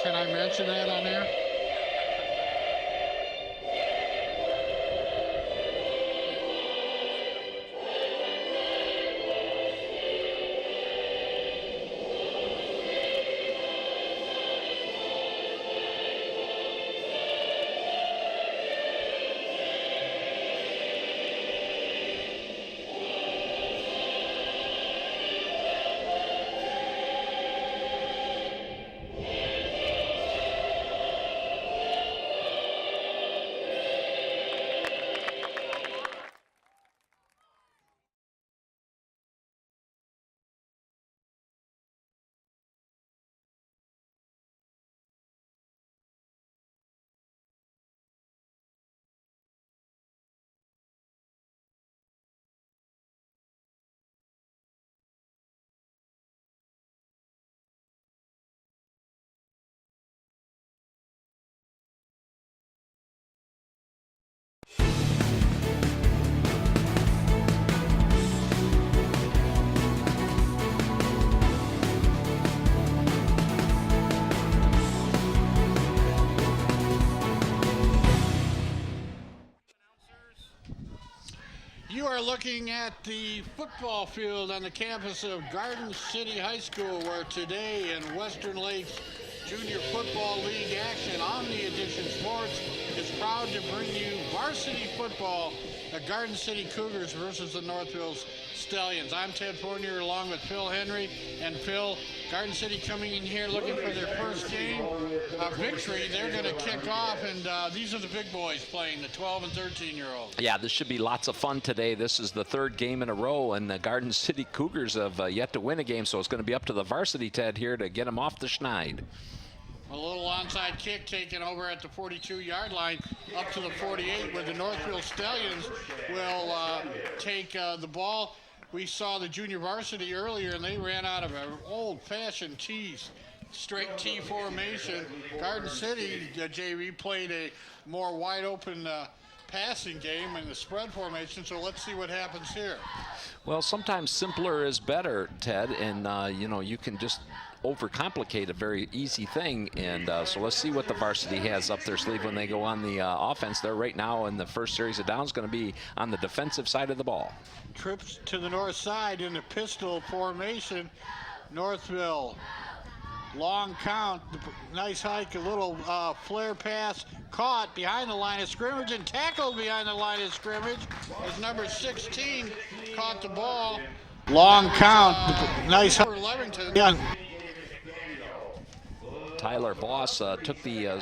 Can I mention that on there? You are looking at the football field on the campus of Garden City High School, where today in Western Lakes Junior Football League action, Omni Edition Sports is proud to bring you varsity football, the Garden City Cougars versus the Northville Stallions. I'm Ted Fournier along with Phil Henry. And Phil, Garden City coming in here looking for their first game victory. They're going to kick off, and these are the big boys playing, the 12 and 13-year-olds. Yeah, this should be lots of fun today. This is the third game in a row, and the Garden City Cougars have yet to win a game, so it's going to be up to the varsity, Ted, here to get them off the schneid. A little onside kick taken over at the 42-yard line up to the 48, where the Northville Stallions will take the ball. We saw the junior varsity earlier, and they ran out of an old-fashioned straight T formation. Garden City, JV, played a more wide-open passing game in the spread formation, so let's see what happens here. Well, sometimes simpler is better, Ted, and you know, you can just overcomplicate a very easy thing, and so let's see what the varsity has up their sleeve when they go on the offense. They're right now in the first series of downs going to be on the defensive side of the ball. Trips to the north side in the pistol formation. Northville, long count, nice hike, a little flare pass, caught behind the line of scrimmage and tackled behind the line of scrimmage as number 16 caught the ball. Long count, nice for Levington. Yeah. Tyler Boss took the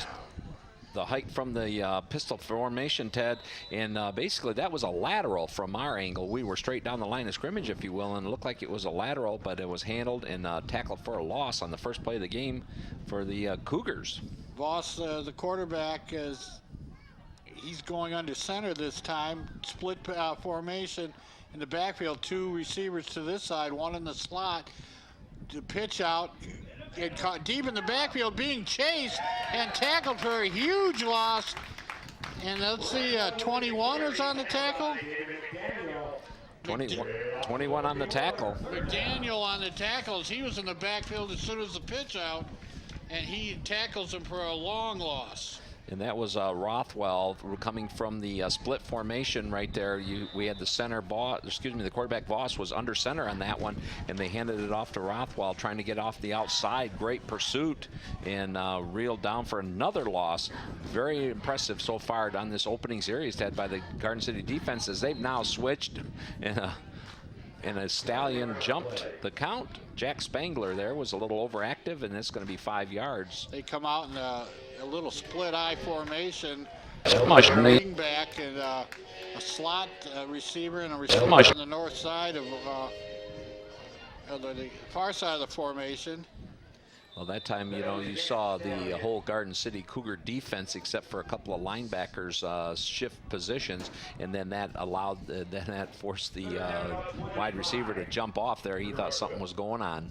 hike from the pistol formation, Ted, and basically that was a lateral from our angle. We were straight down the line of scrimmage, if you will, and it looked like it was a lateral, but it was handled and tackled for a loss on the first play of the game for the Cougars. Boss, the quarterback, he's going under center this time. Split formation in the backfield. Two receivers to this side, one in the slot. To pitch out. It caught deep in the backfield, being chased and tackled for a huge loss. And let's see, 21 is on the tackle. 21 on the tackle. McDaniel on the tackles. He was in the backfield as soon as the pitch out, and he tackles him for a long loss. And that was Rothwell coming from the split formation right there. We had the the quarterback Voss was under center on that one, and they handed it off to Rothwell, trying to get off the outside. Great pursuit, and reeled down for another loss. Very impressive so far on this opening series had by the Garden City defense, as they've now switched, and a Stallion jumped the count. Jack Spangler there was a little overactive, and it's going to be 5 yards. They come out in a little split eye formation. Running back and a slot receiver and a receiver on the north side of the far side of the formation. Well, that time, you know, you saw the whole Garden City Cougar defense, except for a couple of linebackers, shift positions, and then that allowed, that forced the wide receiver to jump off there. He thought something was going on.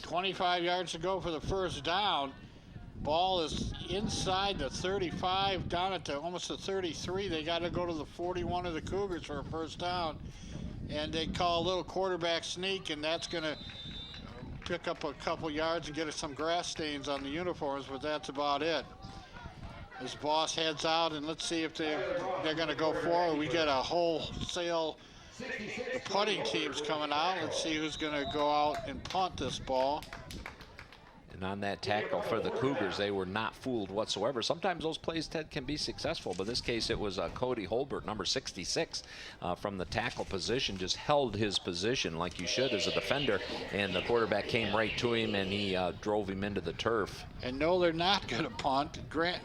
25 yards to go for the first down. Ball is inside the 35, down at almost the 33. They got to go to the 41 of the Cougars for a first down, and they call a little quarterback sneak, and that's going to pick up a couple yards and get us some grass stains on the uniforms, but that's about it. As Boss heads out, and let's see if they're going to go forward. We get a wholesale, the punting team's coming out. Let's see who's going to go out and punt this ball. And on that tackle for the Cougars, they were not fooled whatsoever. Sometimes those plays, Ted, can be successful, but in this case it was Cody Holbert, number 66, from the tackle position, just held his position like you should as a defender, and the quarterback came right to him, and he drove him into the turf. And no, they're not going to punt. Grant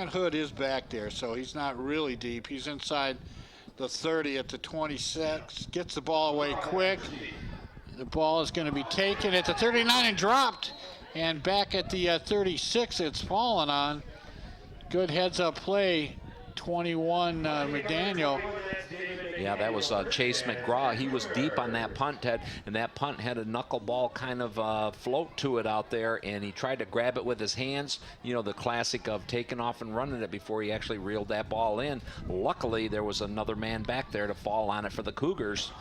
Hood is back there, so he's not really deep. He's inside the 30 at the 26, gets the ball away quick. The ball is going to be taken at the 39 and dropped. And back at the 36, it's fallen on. Good heads-up play, 21, McDaniel. Yeah, that was Chase McGraw. He was deep on that punt, Ted, and that punt had a knuckleball kind of float to it out there, and he tried to grab it with his hands. You know, the classic of taking off and running it before he actually reeled that ball in. Luckily, there was another man back there to fall on it for the Cougars.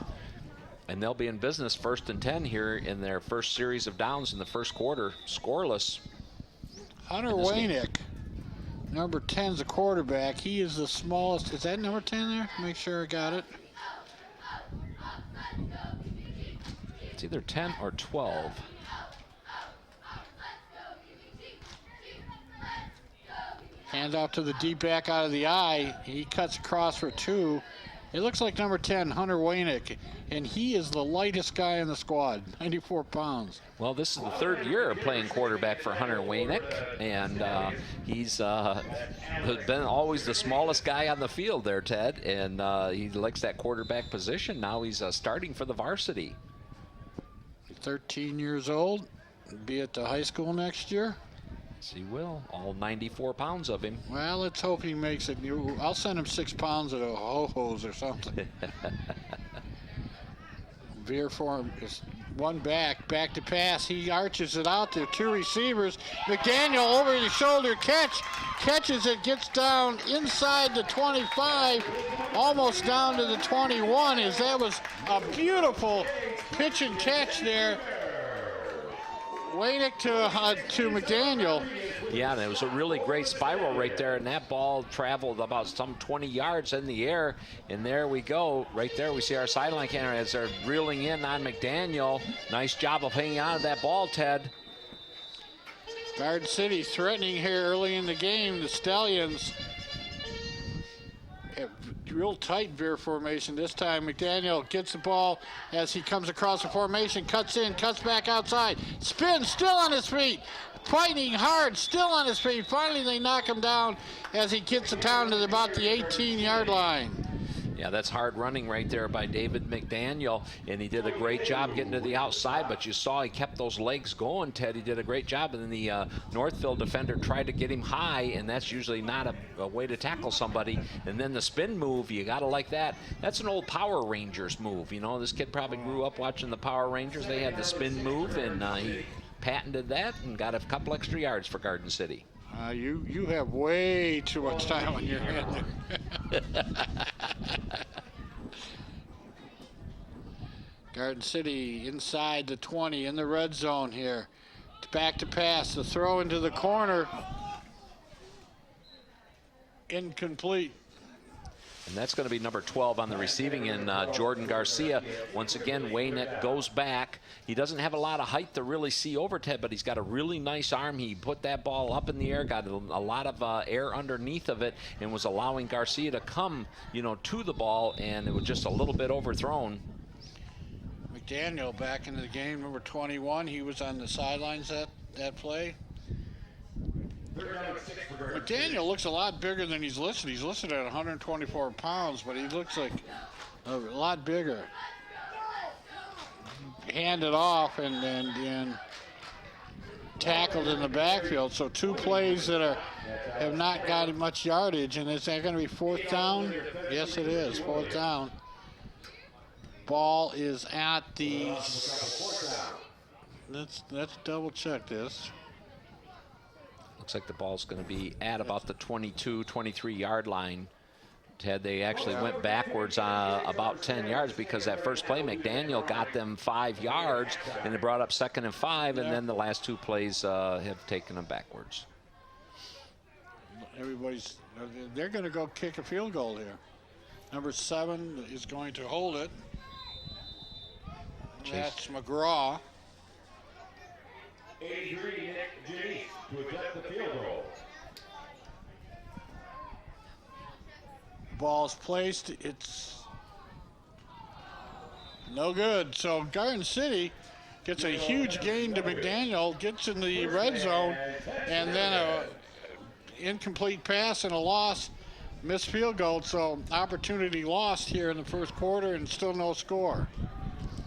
And they'll be in business 1st and 10 here in their first series of downs in the first quarter, scoreless. Hunter Waynick, number 10's the quarterback. He is the smallest. Is that number 10 there? Make sure I got it. It's either 10 or 12. Hand off to the deep back out of the eye. He cuts across for 2. It looks like number 10, Hunter Waynick, and he is the lightest guy in the squad, 94 pounds. Well, this is the 3rd year of playing quarterback for Hunter Waynick, and he's been always the smallest guy on the field there, Ted, and he likes that quarterback position. Now he's starting for the varsity. 13 years old, be at the high school next year. Yes, he will. All 94 pounds of him. Well, let's hope he makes it. I'll send him 6 pounds of ho-hos or something. Veer for him is one back to pass. He arches it out there. 2 receivers. McDaniel over the shoulder catches it, gets down inside the 25, almost down to the 21. As that was a beautiful pitch and catch there. Waynick to McDaniel. Yeah, and it was a really great spiral right there, and that ball traveled about some 20 yards in the air, and there we go. Right there we see our sideline camera as they're reeling in on McDaniel. Nice job of hanging on to that ball, Ted. Garden City threatening here early in the game. The Stallions have real tight veer formation this time. McDaniel gets the ball as he comes across the formation, cuts in, cuts back outside, spins, still on his feet, fighting hard, still on his feet. Finally, they knock him down as he gets it down to about the 18-yard line. Yeah, that's hard running right there by David McDaniel, and he did a great job getting to the outside, but you saw he kept those legs going, Ted. He did a great job, and then the Northville defender tried to get him high, and that's usually not a way to tackle somebody. And then the spin move, you got to like that. That's an old Power Rangers move. You know, this kid probably grew up watching the Power Rangers. They had the spin move, and he patented that and got a couple extra yards for Garden City. You have way too much time on your hand there. Garden City inside the 20 in the red zone here. Back to pass, the throw into the corner. Incomplete. And that's going to be number 12 on the receiving end, Jordan Garcia. Once again, Waynick goes back. He doesn't have a lot of height to really see over Ted, but he's got a really nice arm. He put that ball up in the air, got a lot of air underneath of it, and was allowing Garcia to come, you know, to the ball, and it was just a little bit overthrown. McDaniel back into the game, number 21. He was on the sidelines that play. McDaniel looks a lot bigger than he's listed. He's listed at 124 pounds, but he looks like a lot bigger. Handed off and tackled in the backfield. So 2 plays that have not got much yardage. And is that going to be 4th down? Yes, it is. 4th down. Ball is at the. Let's double check this. Looks like the ball's going to be at about the 22, 23-yard line Ted, they actually went backwards about 10 yards because that first play, McDaniel got them 5 yards, and they brought up 2nd and 5, and then the last 2 plays have taken them backwards. They're going to go kick a field goal here. Number 7 is going to hold it. That's McGraw. 83, Nick Janice to attempt the field goal. Ball's placed. It's no good. So Garden City gets a huge gain to McDaniel, gets in the red zone, and then a incomplete pass and a loss, missed field goal. So opportunity lost here in the first quarter and still no score.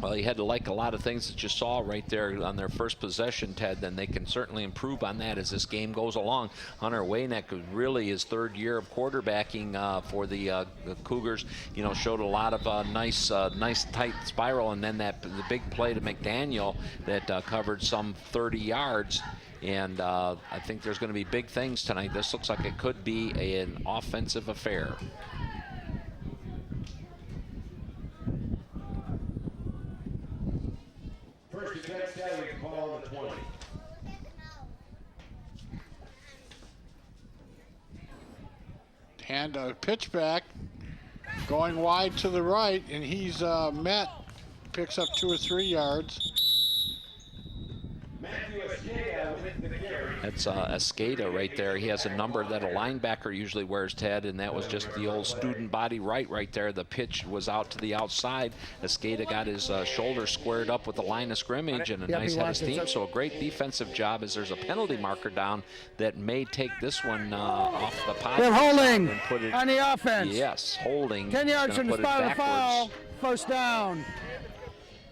Well, you had to like a lot of things that you saw right there on their first possession, Ted. Then they can certainly improve on that as this game goes along. Hunter Wayneck, really his 3rd year of quarterbacking for the Cougars, showed a lot of nice tight spiral, and then the big play to McDaniel that covered some 30 yards. And I think there's going to be big things tonight. This looks like it could be an offensive affair. First defense tackle, call on the 20. And a pitch back, going wide to the right, and he's met, picks up 2 or 3 yards. That's Escada right there. He has a number that a linebacker usually wears, Ted, and that was just the old student body right there. The pitch was out to the outside. Escada got his shoulder squared up with the line of scrimmage and a nice head of steam. So a great defensive job as there's a penalty marker down that may take this one off the pot. They're holding and put it, on the offense. Yes, holding. 10 yards from the spot of the foul. First down.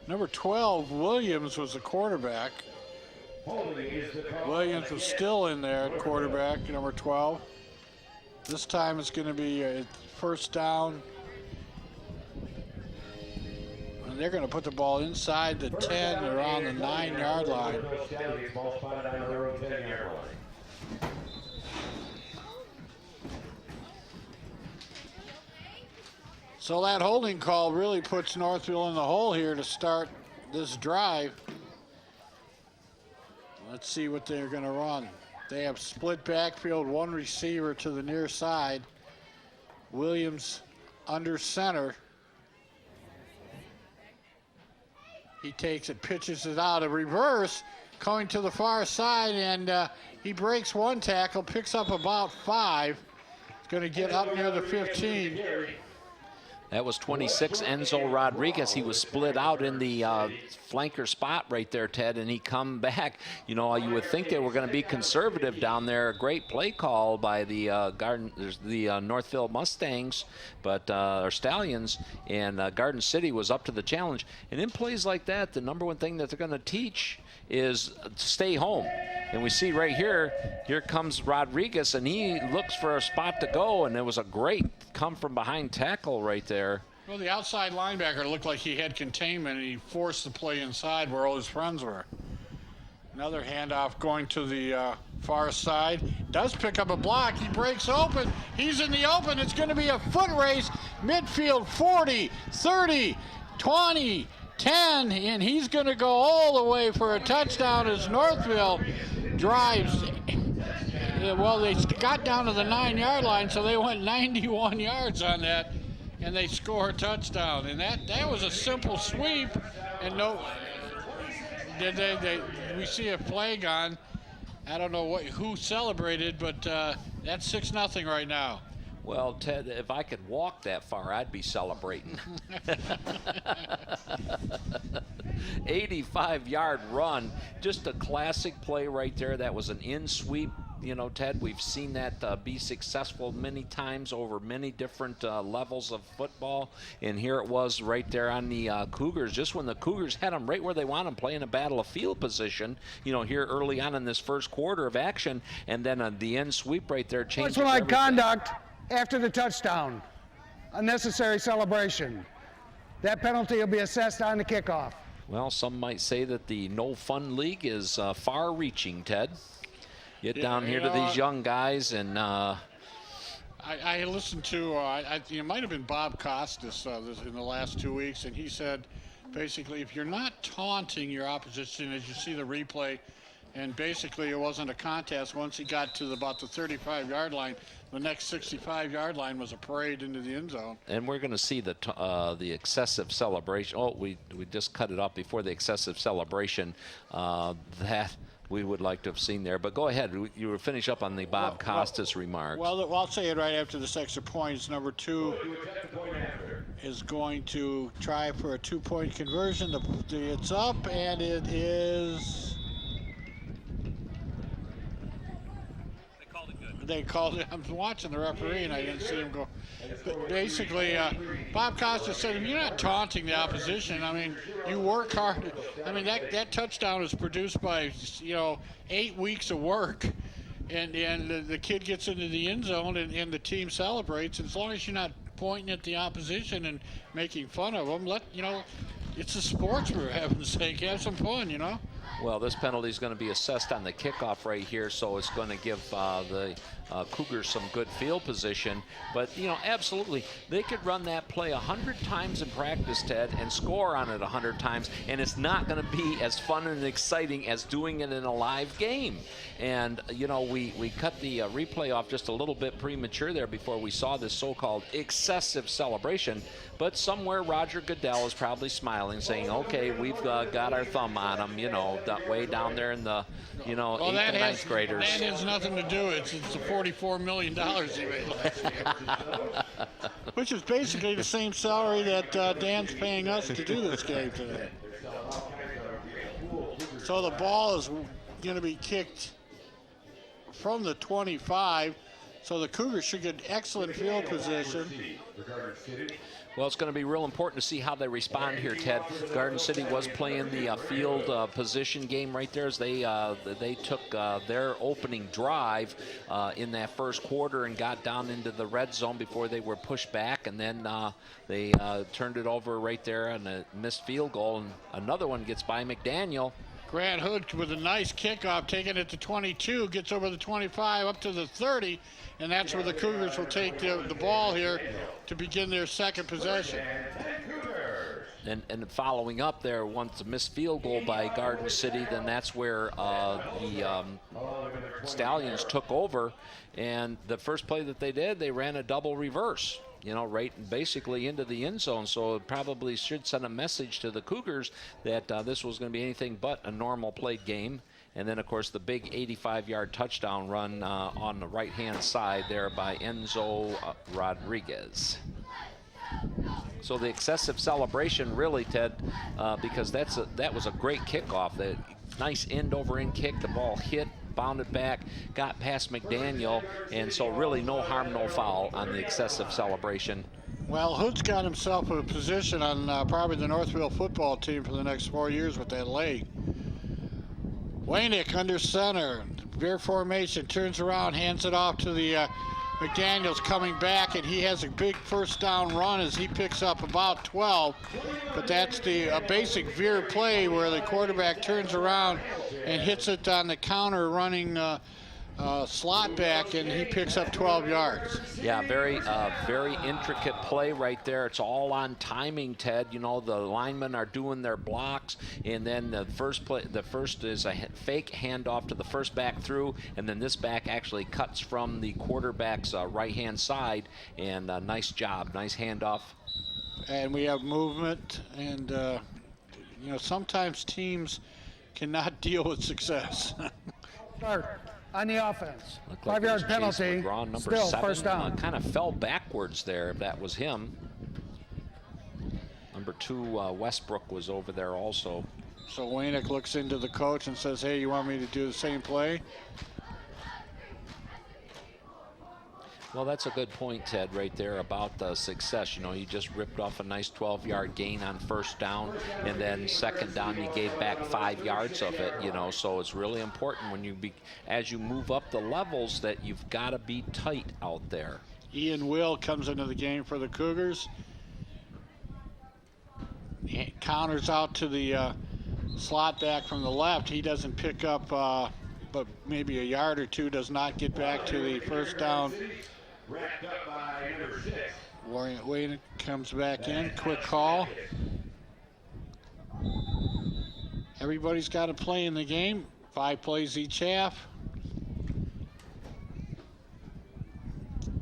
Number 12, Williams, was the quarterback. Williams was still in there at quarterback, number 12. This time it's going to be a first down. And they're going to put the ball inside the 10, around the 9-yard line. So that holding call really puts Northville in the hole here to start this drive. Let's see what they're going to run. They have split backfield, 1 receiver to the near side. Williams under center. He takes it, pitches it out, a reverse, going to the far side, and he breaks 1 tackle, picks up about 5. He's going to get up near the 15. That was 26, Enzo Rodriguez. He was split out in the flanker spot right there, Ted, and he come back. You would think they were going to be conservative down there. A great play call by the Northville Mustangs, or Stallions, and Garden City was up to the challenge. And in plays like that, the number one thing that they're going to teach is to stay home. And we see right here comes Rodriguez, and he looks for a spot to go, and it was a great come from behind tackle right there. Well, the outside linebacker looked like he had containment, and he forced the play inside where all his friends were. Another handoff going to the far side. Does pick up a block. He breaks open. He's in the open. It's going to be a foot race. Midfield 40, 30, 20, 10, and he's going to go all the way for a touchdown as Northville drives. Well, they got down to the 9-yard line, so they went 91 yards on that, and they score a touchdown. And that was a simple sweep, and we see a flag on. I don't know who celebrated, but that's 6-0 right now. Well, Ted, if I could walk that far, I'd be celebrating. 85-yard run, just a classic play right there. That was an in-sweep. Ted, we've seen that be successful many times over many different levels of football. And here it was right there on the Cougars, just when the Cougars had them right where they want them, playing a battle of field position, here early on in this first quarter of action. And then the end sweep right there changes everything. Conduct after the touchdown. Unnecessary celebration. That penalty will be assessed on the kickoff. Well, some might say that the No Fun League is far-reaching, Ted. Get down here to these young guys, and I I listened to, it might have been Bob Costas in the last 2 weeks, and he said, basically, if you're not taunting your opposition as you see the replay, and basically it wasn't a contest. Once he got to about the 35-yard line, the next 65-yard line was a parade into the end zone. And we're going to see the excessive celebration. Oh, we just cut it off before the excessive celebration that we would like to have seen there. But go ahead. You were finish up on the Bob Costas remarks. Well, I'll say it right after this extra point. It's number 2 is going to try for a 2-point conversion. It's up, and it is. They called it. I'm watching the referee, and I didn't see him go. But basically, Bob Costa said, if you're not taunting the opposition, I mean, you work hard. I mean, that touchdown is produced by, 8 weeks of work, and the kid gets into the end zone, and the team celebrates. And as long as you're not pointing at the opposition and making fun of them, it's a sports, for heaven's sake. Have some fun, Well, this penalty is going to be assessed on the kickoff right here, so it's going to give the Cougars some good field position. But, absolutely, they could run that play 100 times in practice, Ted, and score on it 100 times, and it's not going to be as fun and exciting as doing it in a live game. And, we cut the replay off just a little bit premature there before we saw this so-called excessive celebration. But somewhere Roger Goodell is probably smiling, saying, okay, we've got our thumb on them, way down there in the, 8th and 9th graders. That has nothing to do. It's the $44 million he made last year. Which is basically the same salary that Dan's paying us to do this game today. So the ball is going to be kicked from the 25. So the Cougars should get excellent field position. Well, it's going to be real important to see how they respond here, Ted. Garden City was playing the field position game right there as they took their opening drive in that first quarter and got down into the red zone before they were pushed back, and then they turned it over right there on a missed field goal, and another one gets by McDaniel. Grant Hood with a nice kickoff, taking it to 22, gets over the 25 up to the 30, and that's where the Cougars will take the ball here to begin their second possession. And following up there, once a missed field goal by Garden City, then that's where the Stallions took over. And the first play that they did, they ran a double reverse, right basically into the end zone. So it probably should send a message to the Cougars that this was going to be anything but a normal played game. And then, of course, the big 85-yard touchdown run on the right-hand side there by Enzo Rodriguez. So the excessive celebration, really, Ted, because that was a great kickoff. The nice end-over-end kick. The ball hit, bounded back, got past McDaniel, and so really no harm, no foul on the excessive celebration. Well, Hood's got himself a position on probably the Northville football team for the next 4 years with that leg. Waynick under center, veer formation, turns around, hands it off to the McDaniel's coming back, and he has a big first down run as he picks up about 12. But that's a basic veer play where the quarterback turns around and hits it on the counter running slot back, and he picks up 12 yards. Yeah, very intricate play right there. It's all on timing, Ted. The linemen are doing their blocks, and then the first is a fake handoff to the first back through, and then this back actually cuts from the quarterback's right-hand side, and nice job, nice handoff. And we have movement, and sometimes teams cannot deal with success. Start on the offense. Chase 5-yard penalty. McGraw, number Still 7, first down. Kind of fell backwards there if that was him. Number 2, Westbrook, was over there also. So Waynick looks into the coach and says, hey, you want me to do the same play? Well, that's a good point, Ted, right there about the success. You just ripped off a nice 12-yard gain on first down, and then second down you gave back 5 yards of it, so it's really important when as you move up the levels that you've got to be tight out there. Ian Will comes into the game for the Cougars. He counters out to the slot back from the left. He doesn't pick up but maybe a yard or two, does not get back to the first down Wrapped up by number 6. Wayne comes back in. Quick call. Everybody's got to play in the game. 5 plays each half.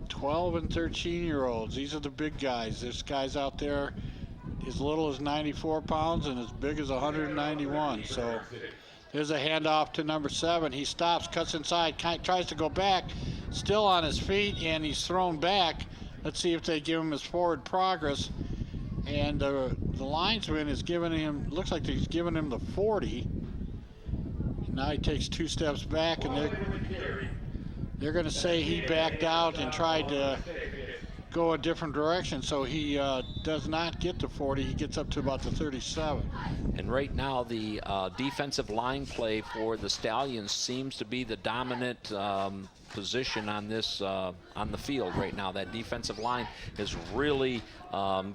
12 and 13-year-olds. These are the big guys. There's guys out there as little as 94 pounds and as big as 191. So there's a handoff to number 7. He stops, cuts inside, tries to go back, still on his feet, and he's thrown back. Let's see if they give him his forward progress. And the linesman is giving him, looks like he's giving him the 40. Now he takes 2 steps back, and they're going to say he backed out and tried to go a different direction, so he does not get to 40. He gets up to about the 37. And right now, the defensive line play for the Stallions seems to be the dominant position on this on the field right now. That defensive line is really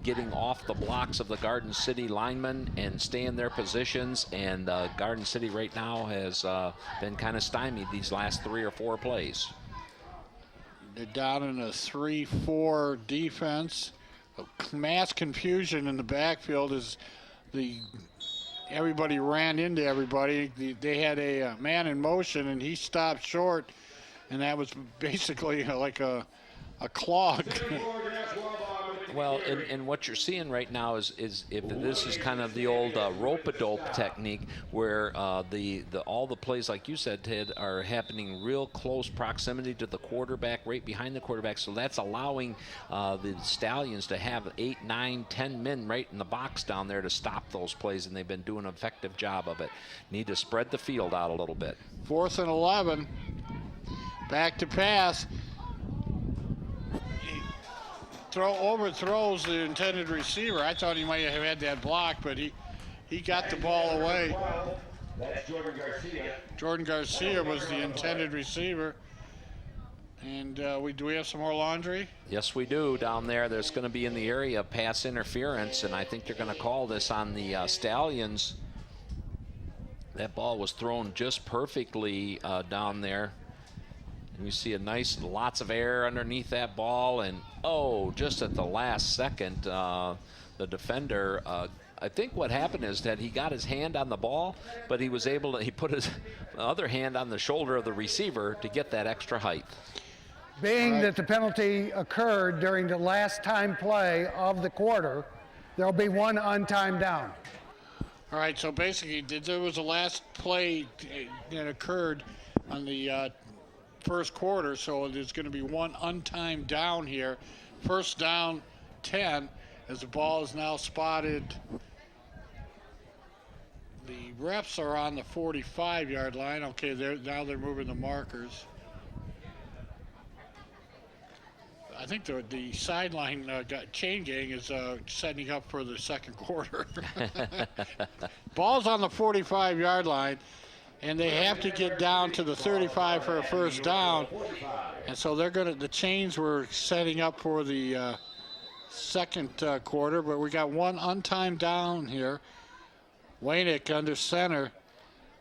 getting off the blocks of the Garden City linemen and stay in their positions. And Garden City right now has been kind of stymied these last 3 or 4 plays. They're down in a 3-4 defense. Mass confusion in the backfield as everybody ran into everybody. They had a man in motion, and he stopped short, and that was basically like a clog. Well, and what you're seeing right now is if this is kind of the old rope-a-dope technique, where all the plays, like you said, Ted, are happening real close proximity to the quarterback, right behind the quarterback. So that's allowing the Stallions to have 8, 9, 10 men right in the box down there to stop those plays, and they've been doing an effective job of it. Need to spread the field out a little bit. 4th and 11. Back to pass. Overthrows the intended receiver. I thought he might have had that block, but he got the ball away. That's Jordan Garcia. Jordan Garcia was the intended receiver. And do we have some more laundry? Yes, we do down there. There's going to be in the area pass interference, and I think they're going to call this on the Stallions. That ball was thrown just perfectly down there. And you see lots of air underneath that ball, and just at the last second, the defender, I think what happened is that he got his hand on the ball, but he put his other hand on the shoulder of the receiver to get that extra height. Being that the penalty occurred during the last time play of the quarter, there'll be 1 untimed down. All right, so basically there was a last play that occurred on the first quarter, so there's going to be 1 untimed down here. First down, 10, as the ball is now spotted. The refs are on the 45-yard line. Okay, now they're moving the markers. I think the sideline chain gang is setting up for the second quarter. Ball's on the 45-yard line, and they have to get down to the 35 for a first down. And so the chains were setting up for the second quarter, but we got 1 untimed down here. Waynick under center.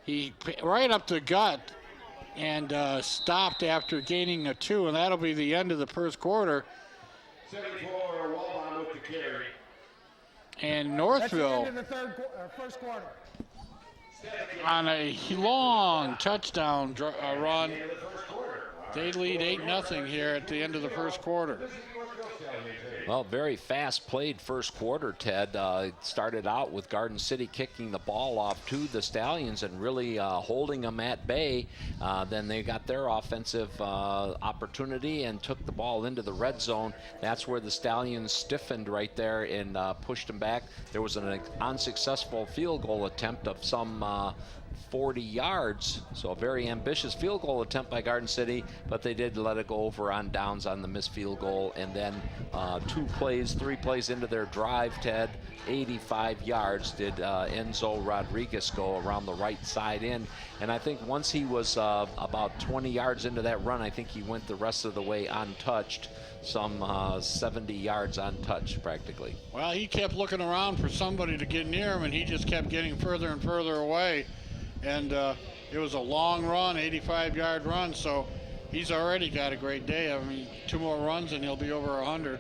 He right up the gut and stopped after gaining a 2, and that'll be the end of the first quarter. 74, Waldon with the carry. And Northville That's the end of the first quarter. on a long touchdown run. They lead 8-0 here at the end of the first quarter. Well, very fast played first quarter, Ted. It started out with Garden City kicking the ball off to the Stallions and really holding them at bay. Then they got their offensive opportunity and took the ball into the red zone. That's where the Stallions stiffened right there and pushed them back. There was an unsuccessful field goal attempt of some 40 yards, so a very ambitious field goal attempt by Garden City, but they did let it go over on downs on the missed field goal. And then 3 plays into their drive, Ted, 85 yards did Enzo Rodriguez go around the right side in. And I think once he was about 20 yards into that run, I think he went the rest of the way untouched, some 70 yards untouched practically. Well, he kept looking around for somebody to get near him, and he just kept getting further and further away. And it was a long run, 85-yard run, so he's already got a great day. I mean, 2 more runs and he'll be over 100.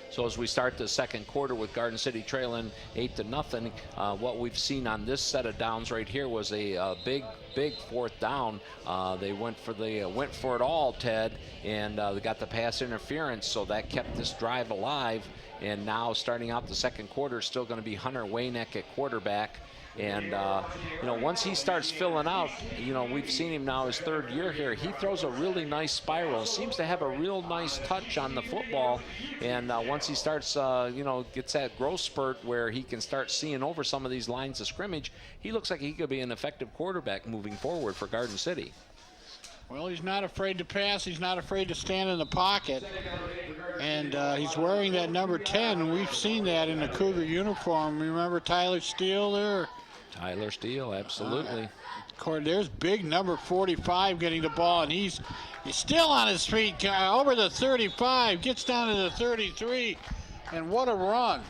So as we start the second quarter with Garden City trailing 8-0, what we've seen on this set of downs right here was a big 4th down. They went for it all, Ted, and they got the pass interference, so that kept this drive alive. And now starting out the second quarter, still going to be Hunter Wayneck at quarterback. And, you know, once he starts filling out, you know, we've seen him now his 3rd year here. He throws a really nice spiral, seems to have a real nice touch on the football. And once he starts, you know, gets that growth spurt where he can start seeing over some of these lines of scrimmage, he looks like he could be an effective quarterback moving forward for Garden City. Well, he's not afraid to pass. He's not afraid to stand in the pocket. And he's wearing that number 10. We've seen that in the Cougar uniform. Remember Tyler Steele there? Tyler Steele, absolutely. There's big number 45 getting the ball, and he's still on his feet. Over the 35, gets down to the 33, and what a run.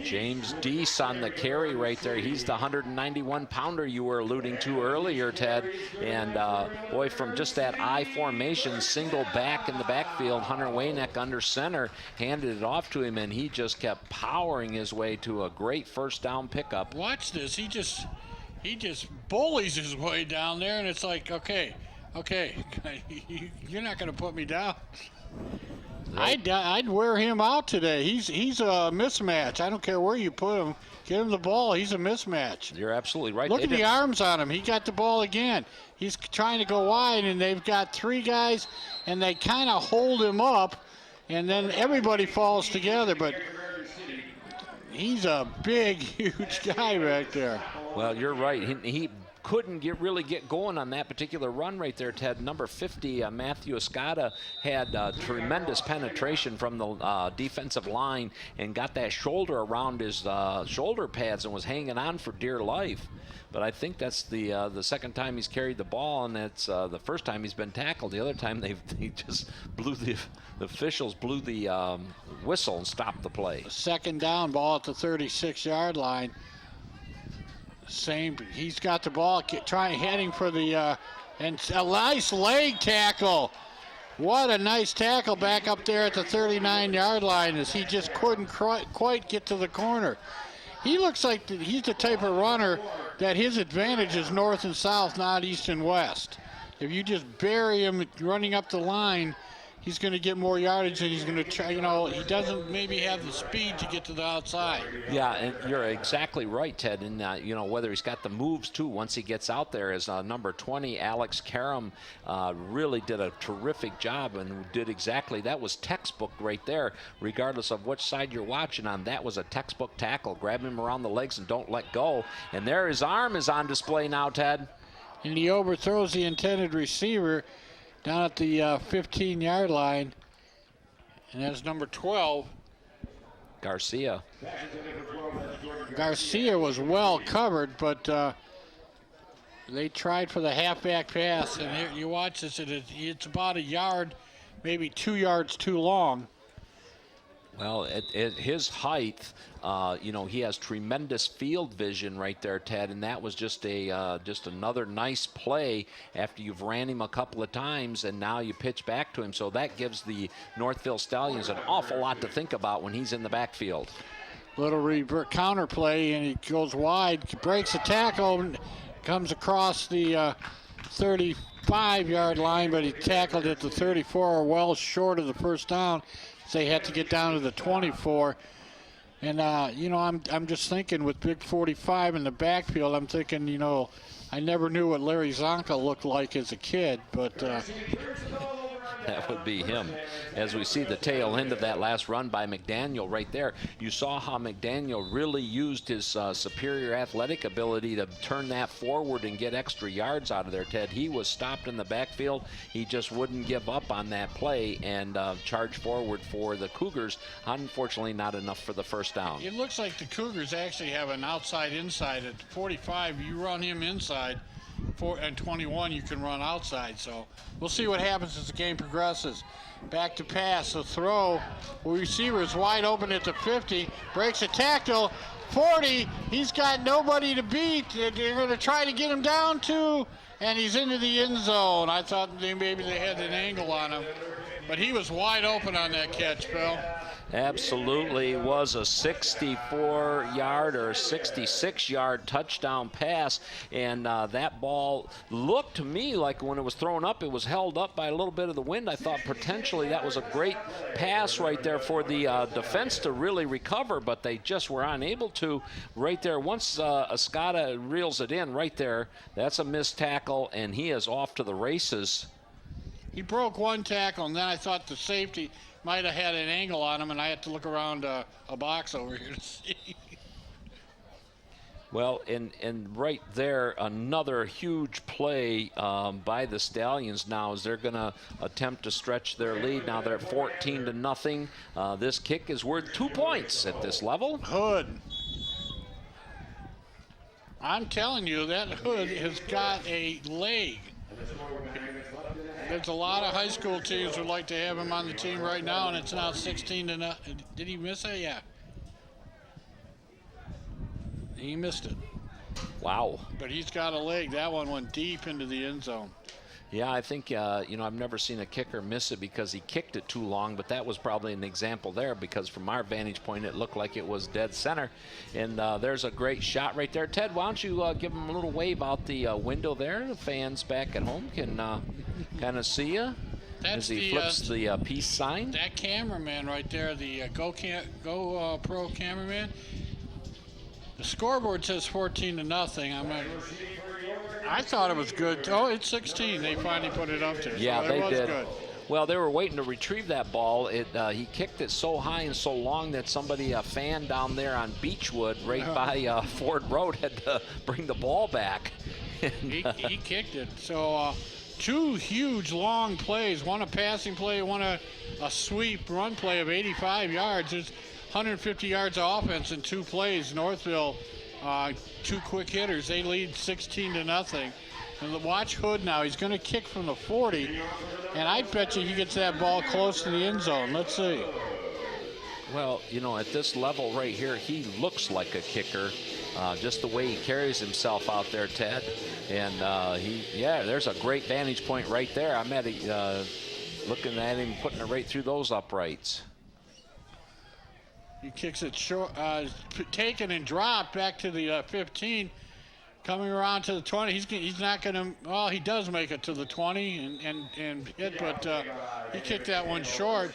James Deese on the carry right there. He's the 191-pounder you were alluding to earlier, Ted. And boy, from just that I formation, single back in the backfield, Hunter Wayneck under center, handed it off to him, and he just kept powering his way to a great 1st down pickup. Watch this. He just bullies his way down there, and it's like, okay, you're not going to put me down. I'd wear him out today. He's a mismatch. I don't care where you put him. Get him the ball. He's a mismatch. You're absolutely right. Look at the arms on him. He got the ball again. He's trying to go wide, and they've got 3 guys, and they kind of hold him up, and then everybody falls together. But he's a big, huge guy back there. Well, you're right. He couldn't really get going on that particular run right there, Ted. Number 50, Matthew Escada, had tremendous penetration from the defensive line and got that shoulder around his shoulder pads and was hanging on for dear life. But I think that's the second time he's carried the ball, and that's the first time he's been tackled. The other time they just blew the officials blew the whistle and stopped the play. 2nd down, ball at the 36-yard line. He's got the ball, heading for the, and a nice leg tackle. What a nice tackle back up there at the 39-yard line, as he just couldn't quite get to the corner. He looks like he's the type of runner that his advantage is north and south, not east and west. If you just bury him running up the line, he's going to get more yardage, and he's going to try, you know, he doesn't maybe have the speed to get to the outside. Yeah, and you're exactly right, Ted. And, you know, whether he's got the moves, too, once he gets out there, as number 20, Alex Karam, really did a terrific job and did exactly, that was textbook right there, regardless of which side you're watching on. That was a textbook tackle. Grab him around the legs and don't let go. And there his arm is on display now, Ted. And he overthrows the intended receiver down at the 15-yard line, and that's number 12. Garcia. Garcia was well covered, but they tried for the halfback pass, and here, you watch this, it's about a yard, maybe 2 yards too long. Well, at his height, you know, he has tremendous field vision right there, Ted, and that was just another nice play after you've ran him a couple of times, and now you pitch back to him. So that gives the Northville Stallions an awful lot to think about when he's in the backfield. Little counter play, and he goes wide, breaks the tackle, and comes across the 35-yard line, but he tackled at the 34, well short of the 1st down. So they had to get down to the 24. And, you know, I'm just thinking with big 45 in the backfield, I'm thinking, you know, I never knew what Larry Zonka looked like as a kid, but that would be him. As we see the tail end of that last run by McDaniel right there, you saw how McDaniel really used his superior athletic ability to turn that forward and get extra yards out of there, Ted. He was stopped in the backfield. He just wouldn't give up on that play and charge forward for the Cougars. Unfortunately, not enough for the 1st down. It looks like the Cougars actually have an outside-inside. At 45, you run him inside. And 21, you can run outside. So we'll see what happens as the game progresses. Back to pass, the throw. Receiver is wide open at the 50, breaks a tackle, 40. He's got nobody to beat. They're going to try to get him down to, and he's into the end zone. I thought maybe they had an angle on him, but he was wide open on that catch, Bill. Absolutely. It was a 64-yard or 66-yard touchdown pass, and that ball looked to me like when it was thrown up, it was held up by a little bit of the wind. I thought potentially that was a great pass right there for the defense to really recover, but they just were unable to right there. Once Escada reels it in right there, that's a missed tackle, and he is off to the races. He broke one tackle, and then I thought the safety might have had an angle on him, and I had to look around a box over here to see. Well, and right there, another huge play by the Stallions now as they're going to attempt to stretch their lead. Now they're at 14-0. This kick is worth 2 points at this level. Hood. I'm telling you, that Hood has got a leg. There's a lot of high school teams would like to have him on the team right now, and it's now 16-0. Did he miss it? Yeah. He missed it. Wow. But he's got a leg. That one went deep into the end zone. Yeah, I think, I've never seen a kicker miss it because he kicked it too long, but that was probably an example there because from our vantage point, it looked like it was dead center. And there's a great shot right there. Ted, why don't you give him a little wave out the window there? The fans back at home can kind of see you as he flips the peace sign. That cameraman right there, the Go Pro cameraman, the scoreboard says 14-0. I thought it was good. Oh, it's 16. They finally put it up there. Yeah, so they did. Good. Well, they were waiting to retrieve that ball. He kicked it so high and so long that a fan down there on Beechwood, right by Ford Road, had to bring the ball back. He kicked it. So two huge long plays. One a passing play, one a sweep run play of 85 yards. There's 150 yards of offense in 2 plays. Northville, 2 quick hitters. They lead 16-0. And watch Hood now. He's going to kick from the 40. And I bet you he gets that ball close to the end zone. Let's see. Well, at this level right here, he looks like a kicker. Just the way he carries himself out there, Ted. And there's a great vantage point right there. I'm looking at him, putting it right through those uprights. He kicks it short, taken and dropped back to the 15, coming around to the 20. He's not going to. Well, he does make it to the 20 and hit, but he kicked that one short.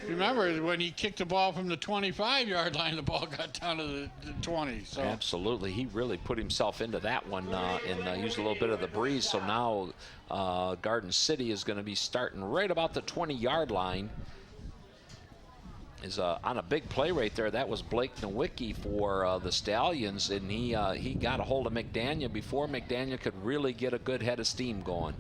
Remember when he kicked the ball from the 25-yard line, the ball got down to the 20. So absolutely, he really put himself into that one and used a little bit of the breeze. So now Garden City is going to be starting right about the 20-yard line. Is on a big play right there. That was Blake Nowicki for the Stallions, and he got a hold of McDaniel before McDaniel could really get a good head of steam going.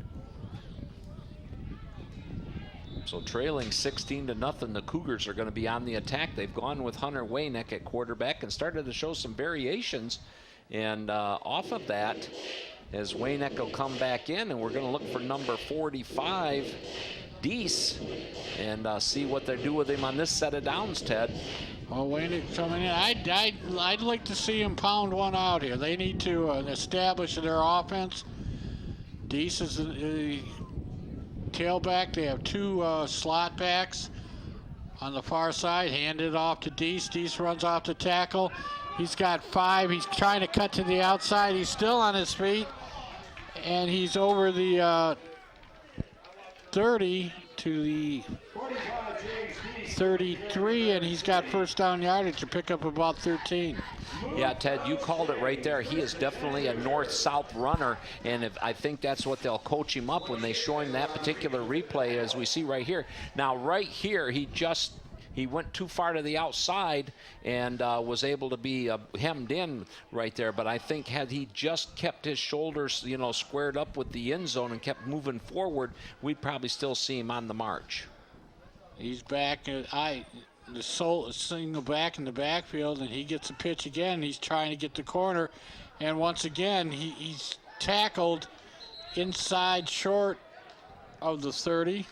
So trailing 16-0, the Cougars are going to be on the attack. They've gone with Hunter Wayneck at quarterback and started to show some variations, and off of that, as Wayneck will come back in, and we're going to look for number 45, Deese, and see what they do with him on this set of downs, Ted. Well, Wayne coming in. I'd like to see him pound one out here. They need to establish their offense. Deese is the tailback. They have 2 slot backs on the far side. Hand it off to Deese. Deese runs off the tackle. He's got 5. He's trying to cut to the outside. He's still on his feet, and he's over the 30 to the 33, and he's got first down yardage to pick up about 13. Yeah, Ted, you called it right there. He is definitely a north-south runner, and I think that's what they'll coach him up when they show him that particular replay, as we see right here. Now, right here, he went too far to the outside and was able to be hemmed in right there. But I think had he just kept his shoulders, squared up with the end zone and kept moving forward, we'd probably still see him on the march. He's back. The single back in the backfield, and he gets a pitch again. He's trying to get the corner, and once again he's tackled inside short of the 30.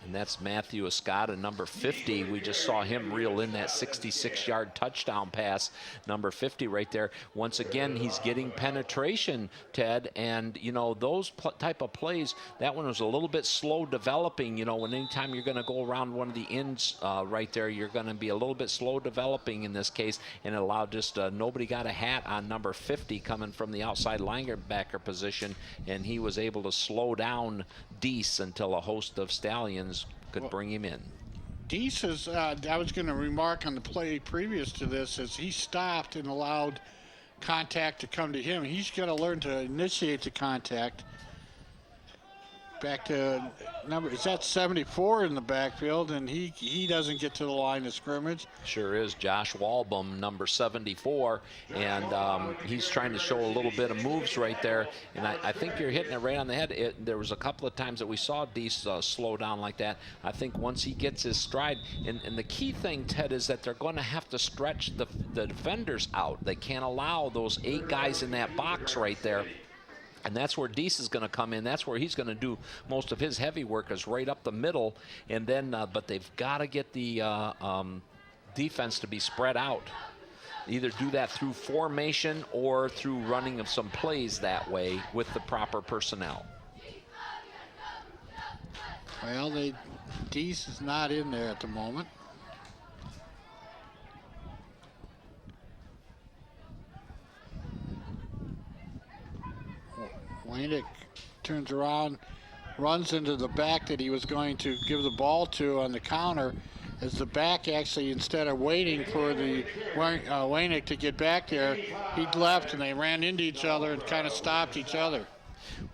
And that's Matthew Escada, number 50. We just saw him reel in that 66-yard touchdown pass, number 50 right there. Once again, he's getting penetration, Ted, and, you know, those type of plays, that one was a little bit slow developing. You know, when anytime you're going to go around one of the ends right there, you're going to be a little bit slow developing in this case, and it allowed just nobody got a hat on number 50 coming from the outside linebacker position, and he was able to slow down Deese until a host of Stallions could bring him in. Deese is, I was going to remark on the play previous to this, as he stopped and allowed contact to come to him. He's got to learn to initiate the contact. Back to number, is that 74 in the backfield, and he doesn't get to the line of scrimmage. Sure is. Josh Walbom, number 74, and he's trying to show a little bit of moves right there, and I think you're hitting it right on the head. There was a couple of times that we saw Deese slow down like that. I think once he gets his stride, and the key thing, Ted, is that they're going to have to stretch the defenders out. They can't allow those 8 guys in that box right there. And that's where Deese is going to come in. That's where he's going to do most of his heavy work, is right up the middle. And then, but they've got to get the defense to be spread out. Either do that through formation or through running of some plays that way with the proper personnel. Well, Deese is not in there at the moment. Wainick turns around, runs into the back that he was going to give the ball to on the counter, as the back actually, instead of waiting for the Wainick to get back there, he left and they ran into each other and kind of stopped each other.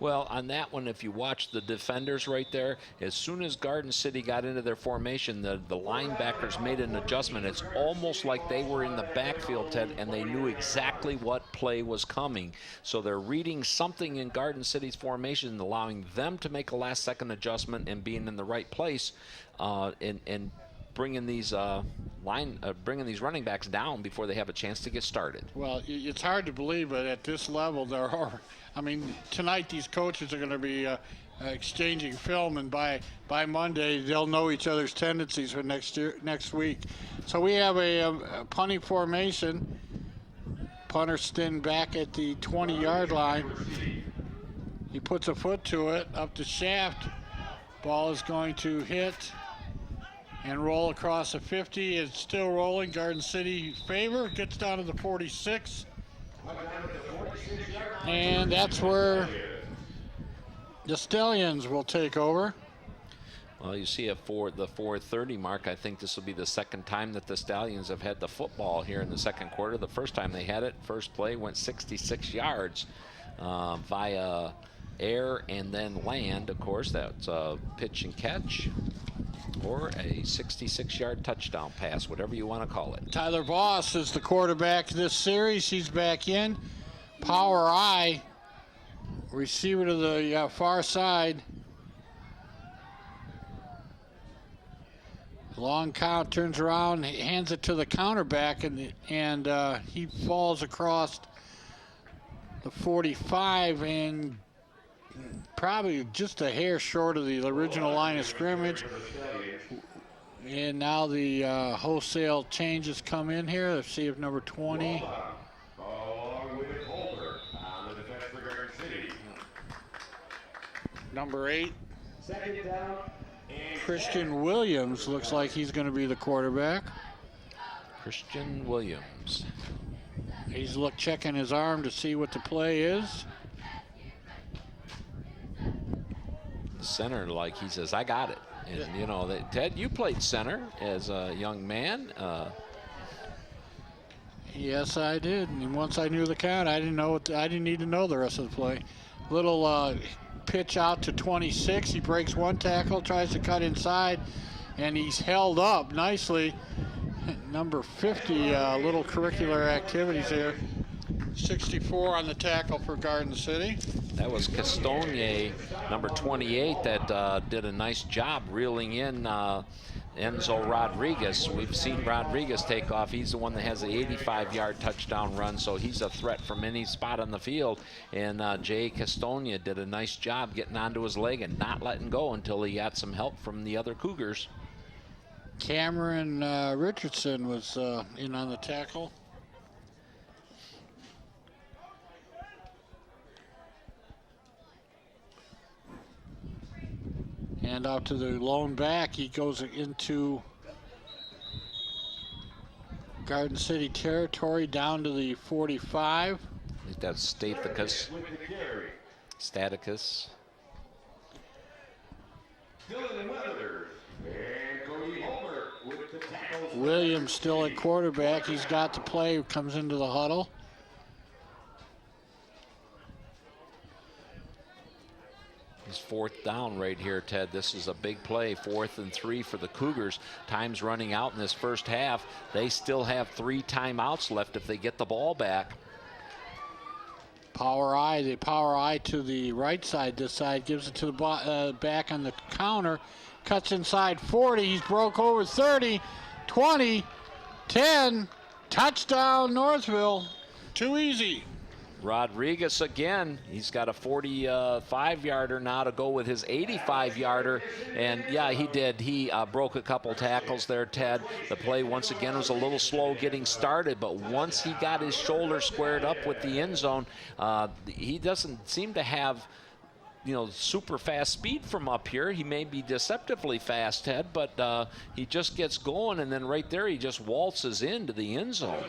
Well, on that one, if you watch the defenders right there, as soon as Garden City got into their formation, the linebackers made an adjustment. It's almost like they were in the backfield, Ted, and they knew exactly what play was coming. So they're reading something in Garden City's formation, allowing them to make a last-second adjustment and being in the right place, and bringing these bringing these running backs down before they have a chance to get started. Well, it's hard to believe, but at this level, there are. I mean, tonight these coaches are going to be exchanging film, and by Monday they'll know each other's tendencies for next week. So we have a punting formation. Punter Stin back at the 20-yard line. He puts a foot to it up the shaft. Ball is going to hit and roll across the 50. It's still rolling. Garden City favor. Gets down to the 46. And that's where the Stallions will take over. Well, you see at the 4:30 mark, I think this will be the second time that the Stallions have had the football here in the second quarter. The first time they had it, first play went 66 yards via air and then land. Of course, that's a pitch and catch or a 66-yard touchdown pass, whatever you want to call it. Tyler Voss is the quarterback this series. He's back in. Power I, receiver to the far side. Long count, turns around, hands it to the counterback, and he falls across the 45 and probably just a hair short of the original line of scrimmage. And now the wholesale changes come in here. Let's see if number 20. Number 8. Christian Williams looks like he's going to be the quarterback. Christian Williams. He's checking his arm to see what the play is. The center, like he says, I got it. And you know, Ted, you played center as a young man. Yes, I did. And once I knew the count, I didn't need to know the rest of the play. Little pitch out to 26. He breaks one tackle, tries to cut inside, and he's held up nicely. Number 50, little curricular activities there. 64 on the tackle for Garden City. That was Castogne, number 28, that did a nice job reeling in Enzo Rodriguez. We've seen Rodriguez take off. He's the one that has the 85-yard touchdown run, so he's a threat from any spot on the field. And Jay Castonia did a nice job getting onto his leg and not letting go until he got some help from the other Cougars. Cameron Richardson was in on the tackle. And out to the lone back, he goes into Garden City territory down to the 45. I think that's Staticus. Williams still at quarterback. He's got the play, comes into the huddle. It's 4th down right here, Ted. This is a big play, 4th and 3 for the Cougars. Time's running out in this first half. They still have 3 timeouts left if they get the ball back. Power eye, the power eye to the right side. This side gives it to the back on the counter. Cuts inside 40. He's broke over 30, 20, 10. Touchdown, Northville. Too easy. Rodriguez again, he's got a 45-yarder now to go with his 85-yarder. And yeah, he did. He broke a couple tackles there, Ted. The play once again was a little slow getting started, but once he got his shoulder squared up with the end zone, he doesn't seem to have, you know, super fast speed from up here. He may be deceptively fast, Ted, but he just gets going, and then right there he just waltzes into the end zone.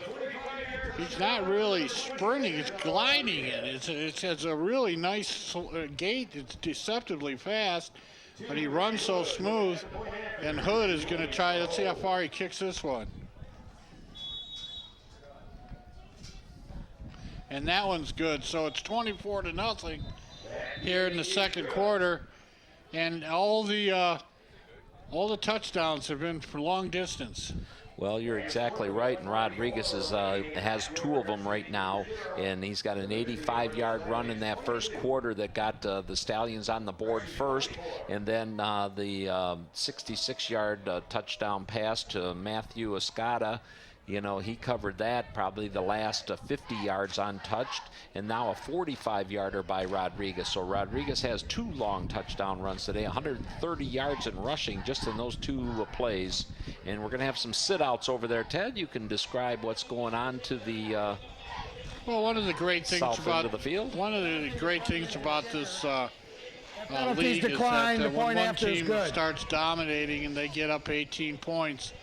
He's not really sprinting, it's gliding in. It has a really nice gait. It's deceptively fast, but he runs so smooth. And Hood is going to try, let's see how far he kicks this one. And that one's good. So it's 24-0 here in the second quarter. And all the touchdowns have been for long distance. Well, you're exactly right, and Rodriguez has 2 of them right now, and he's got an 85-yard run in that first quarter that got the Stallions on the board first, and then the 66-yard touchdown pass to Matthew Escada. You know, he covered that, probably the last 50 yards untouched, and now a 45-yarder by Rodriguez. So Rodriguez has 2 long touchdown runs today, 130 yards in rushing just in those 2 plays. And we're going to have some sit-outs over there. Ted, you can describe what's going on to the well, one of the great things south about end of the field. One of the great things about this Penalties league decline, is that the when point one after is team good. starts dominating and they get up 18 points,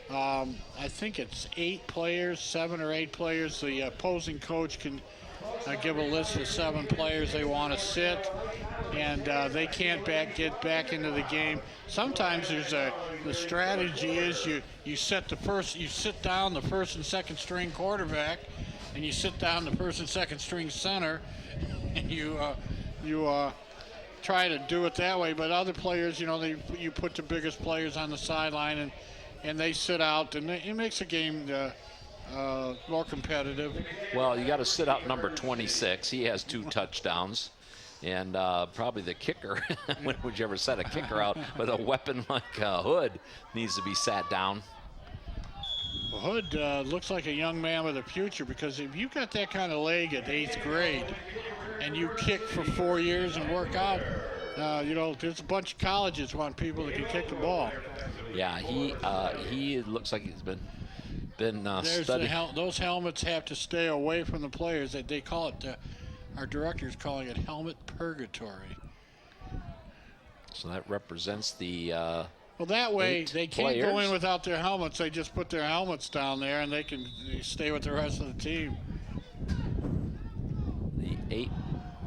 I think it's 7 or 8 players. The opposing coach can give a list of 7 players they want to sit, and they can't get back into the game. Sometimes the strategy is you sit down the first and second string quarterback, and you sit down the first and second string center, and you try to do it that way. But other players, you know, you put the biggest players on the sideline and they sit out, and it makes the game more competitive. Well, you got to sit out number 26. He has 2 touchdowns. And probably the kicker, when would you ever set a kicker out with a weapon like Hood, needs to be sat down. Well, Hood looks like a young man with a future, because if you got that kind of leg at 8th grade and you kick for 4 years and work out, you know, there's a bunch of colleges want people that can kick the ball. Yeah, he looks like he's been studying. Those helmets have to stay away from the players. They call it, our director's calling it helmet purgatory. So that represents the well, that way they can't players. go in without their helmets. They just put their helmets down there and they stay with the rest of the team. The 8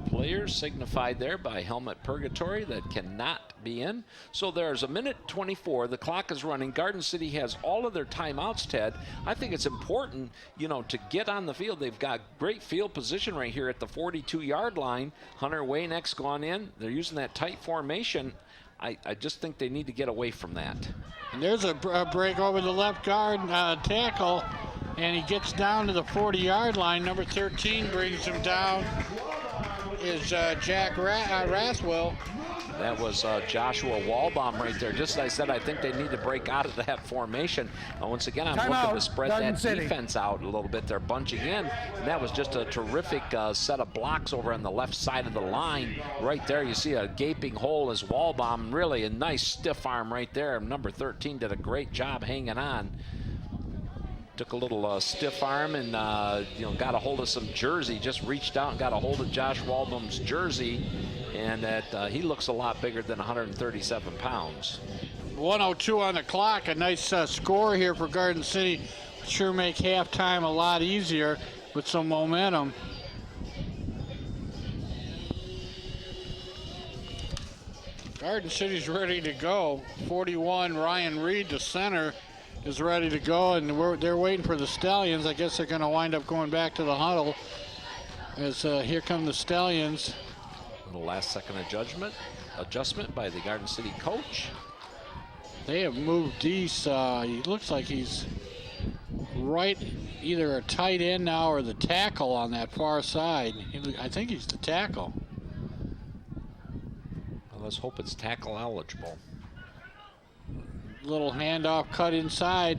players signified there by helmet purgatory that cannot be in. So there's 1:24. The clock is running. Garden City has all of their timeouts, Ted. I think it's important, you know, to get on the field. They've got great field position right here at the 42-yard line. Hunter Wayneck's gone in. They're using that tight formation. I just think they need to get away from that. And there's a break over the left guard tackle, and he gets down to the 40-yard line. Number 13 brings him down. is Jack Rathwell. That was Joshua Walbaum right there. Just as I said, I think they need to break out of that formation. Once again, I'm looking to spread that defense out a little bit. They're bunching in, and that was just a terrific set of blocks over on the left side of the line. Right there, you see a gaping hole as Walbaum, really a nice stiff arm right there. Number 13 did a great job hanging on. Took a little stiff arm and got a hold of some jersey. Just reached out and got a hold of Josh Walbaum's jersey, and that he looks a lot bigger than 137 pounds. 1:02 on the clock. A nice score here for Garden City. Sure make halftime a lot easier with some momentum. Garden City's ready to go. 41, Ryan Reed, the center, is ready to go, and they're waiting for the Stallions. I guess they're going to wind up going back to the huddle as here come the Stallions. The last second adjustment by the Garden City coach. They have moved Deese. He looks like he's right, either a tight end now or the tackle on that far side. I think he's the tackle. Well, let's hope it's tackle eligible. Little handoff cut inside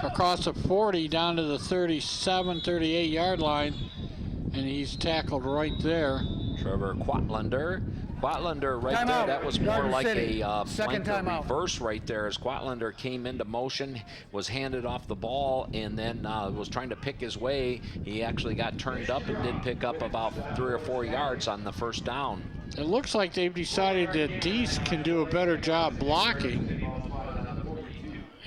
across the 40 down to the 37, 38 yard line, and he's tackled right there. Trevor Quatlander right time there. Out. That was more Garden like City. a Second flanker reverse right there as Quatlander came into motion, was handed off the ball, and then was trying to pick his way. He actually got turned up and did pick up about 3 or 4 yards on the first down. It looks like they've decided that Deese can do a better job blocking,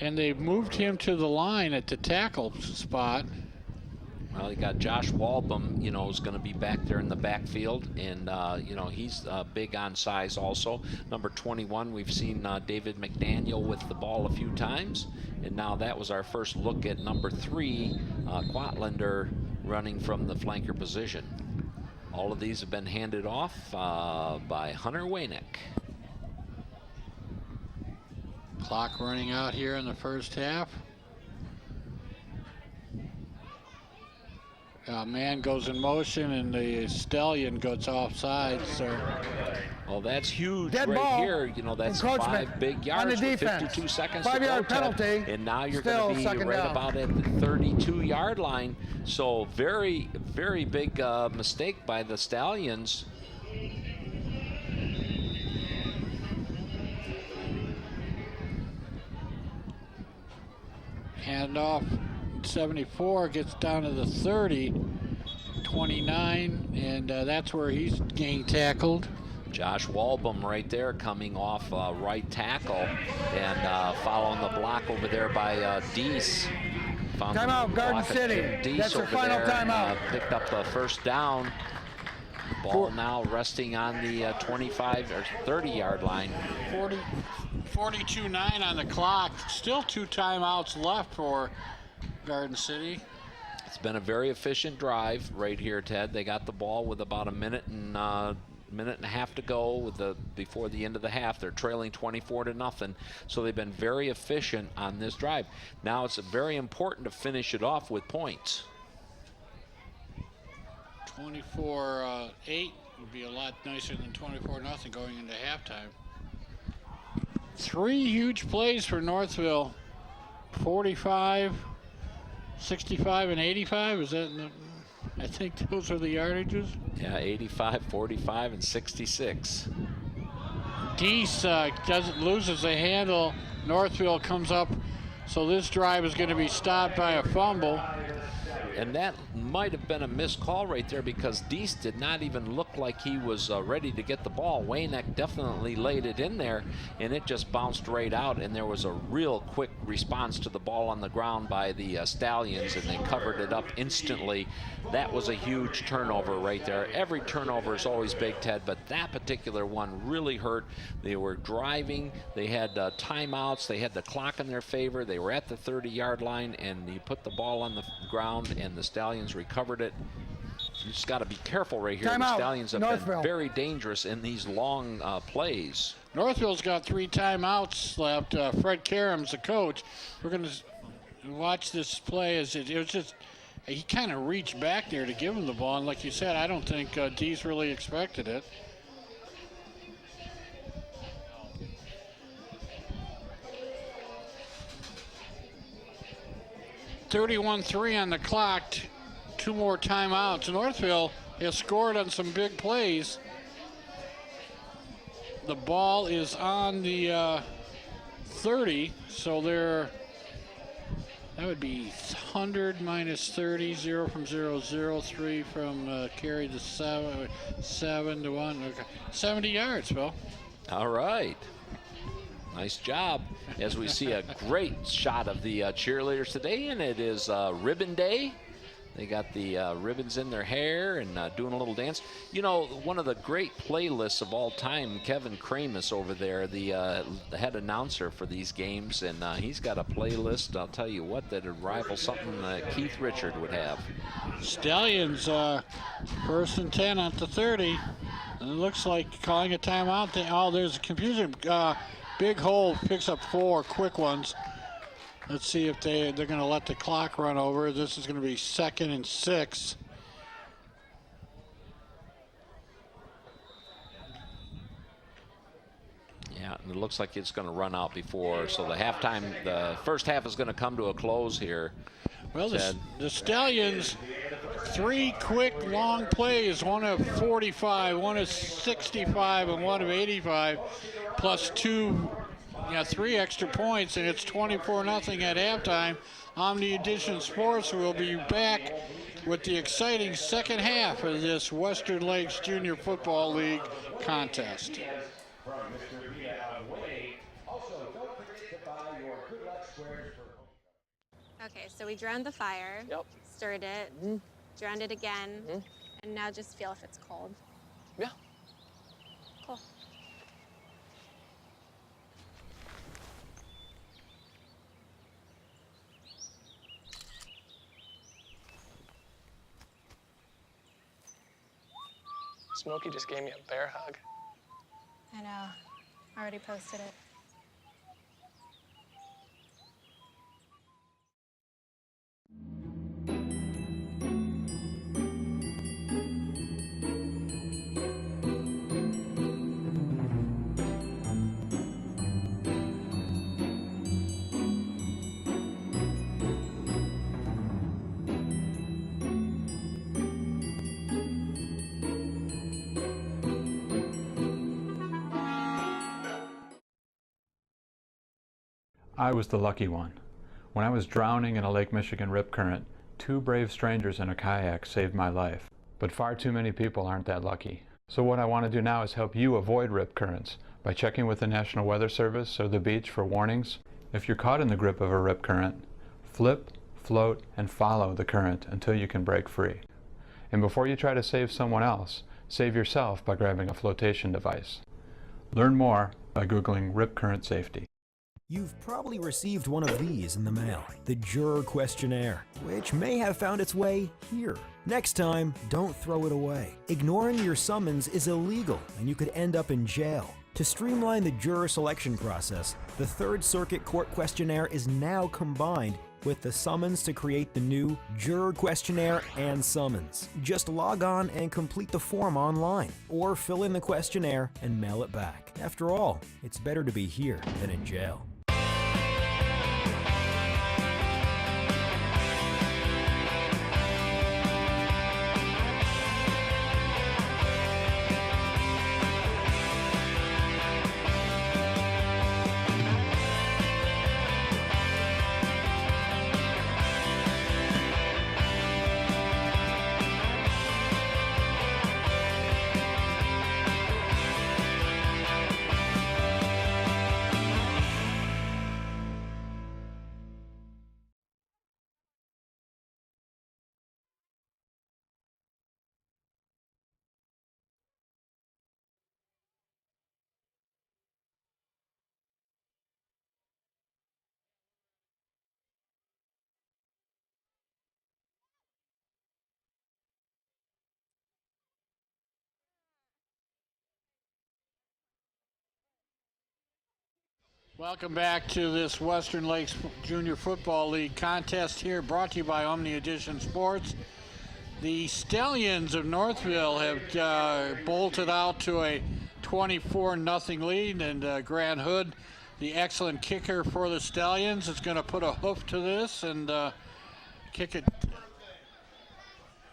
and they've moved him to the line at the tackle spot. Well, you got Josh Walbaum, is going to be back there in the backfield, and he's big on size also. Number 21, we've seen David McDaniel with the ball a few times, and now that was our first look at number 3, Quatlander, running from the flanker position. All of these have been handed off by Hunter Waynick. Clock running out here in the first half. Man goes in motion, and the Stallion goes offside. So, well, that's huge Dead right ball. here. That's 5 big yards with 52 seconds to go. 5-yard penalty. And now you're Still going to be second right down. about at the 32-yard line. So very, very big mistake by the Stallions. handoff. 74 gets down to the 30, 29, and that's where he's getting tackled. Josh Walbaum right there coming off right tackle and following the block over there by Deese. Timeout, Garden City. That's your final timeout. Picked up the first down. Ball now resting on the 25 or 30-yard line. 42-9 on the clock. Still 2 timeouts left for Garden City. It's been a very efficient drive right here, Ted. They got the ball with about a minute and a half to go before the end of the half. They're trailing 24-0, so they've been very efficient on this drive. Now it's very important to finish it off with points. 24-8 would be a lot nicer than 24-0 going into halftime. 3 huge plays for Northville. 45, 65, and 85. Is that? I think those are the yardages. Yeah, 85, 45, and 66. Deese loses the handle. Northville comes up, so this drive is going to be stopped by a fumble. And that might have been a missed call right there because Deese did not even look like he was ready to get the ball. Wayneck definitely laid it in there, and it just bounced right out, and there was a real quick response to the ball on the ground by the Stallions, and they covered it up instantly. That was a huge turnover right there. Every turnover is always big, Ted, but that particular one really hurt. They were driving. They had timeouts. They had the clock in their favor. They were at the 30-yard line, and you put the ball on the ground, and the Stallions recovered it. You just got to be careful right here. The Stallions have been very dangerous in these long plays. Northville's got 3 timeouts left. Fred Karam's the coach. We're going to watch this play as it was just he kind of reached back there to give him the ball, and like you said, I don't think Dees really expected it. .31-3 on the clock. 2 more timeouts. Northville has scored on some big plays. The ball is on the 30, so that would be 100 minus 30, 0 from 0, 0, 3 from carry the 7 to 1. Okay. 70 yards, Phil. All right. Nice job. As we see a great shot of the cheerleaders today, and it is Ribbon Day. They got the ribbons in their hair and doing a little dance. You know, one of the great playlists of all time, Kevin Kramus over there, the head announcer for these games, and he's got a playlist, I'll tell you what, that would rival something Keith Richard would have. Stallions, 1st and 10 at the 30. And it looks like calling a timeout. Oh, there's confusion. Big Hole picks up 4 quick ones. Let's see if they're going to let the clock run over. This is going to be 2nd and 6. Yeah, and it looks like it's going to run out before. So the first half is going to come to a close here. Well, the Stallions, 3 quick, long plays, one of 45, one of 65, and one of 85, plus 3 extra points, and it's 24-0 at halftime. Omni Edition Sports will be back with the exciting second half of this Western Lakes Junior Football League contest. Okay, so we drowned the fire, stirred it, drowned it again, and now just feel if it's cold. Yeah. Cool. Smokey just gave me a bear hug. I know. Already posted it. I was the lucky one. When I was drowning in a Lake Michigan rip current, 2 brave strangers in a kayak saved my life. But far too many people aren't that lucky. So what I want to do now is help you avoid rip currents by checking with the National Weather Service or the beach for warnings. If you're caught in the grip of a rip current, flip, float, and follow the current until you can break free. And before you try to save someone else, save yourself by grabbing a flotation device. Learn more by Googling rip current safety. You've probably received one of these in the mail, the Juror Questionnaire, which may have found its way here. Next time, don't throw it away. Ignoring your summons is illegal, and you could end up in jail. To streamline the juror selection process, the Third Circuit Court Questionnaire is now combined with the summons to create the new Juror Questionnaire and Summons. Just log on and complete the form online, or fill in the questionnaire and mail it back. After all, it's better to be here than in jail. Welcome back to this Western Lakes Junior Football League contest here, brought to you by Omni Edition Sports. The Stallions of Northville have bolted out to a 24-0 lead, and Grant Hood, the excellent kicker for the Stallions, is going to put a hoof to this and kick it.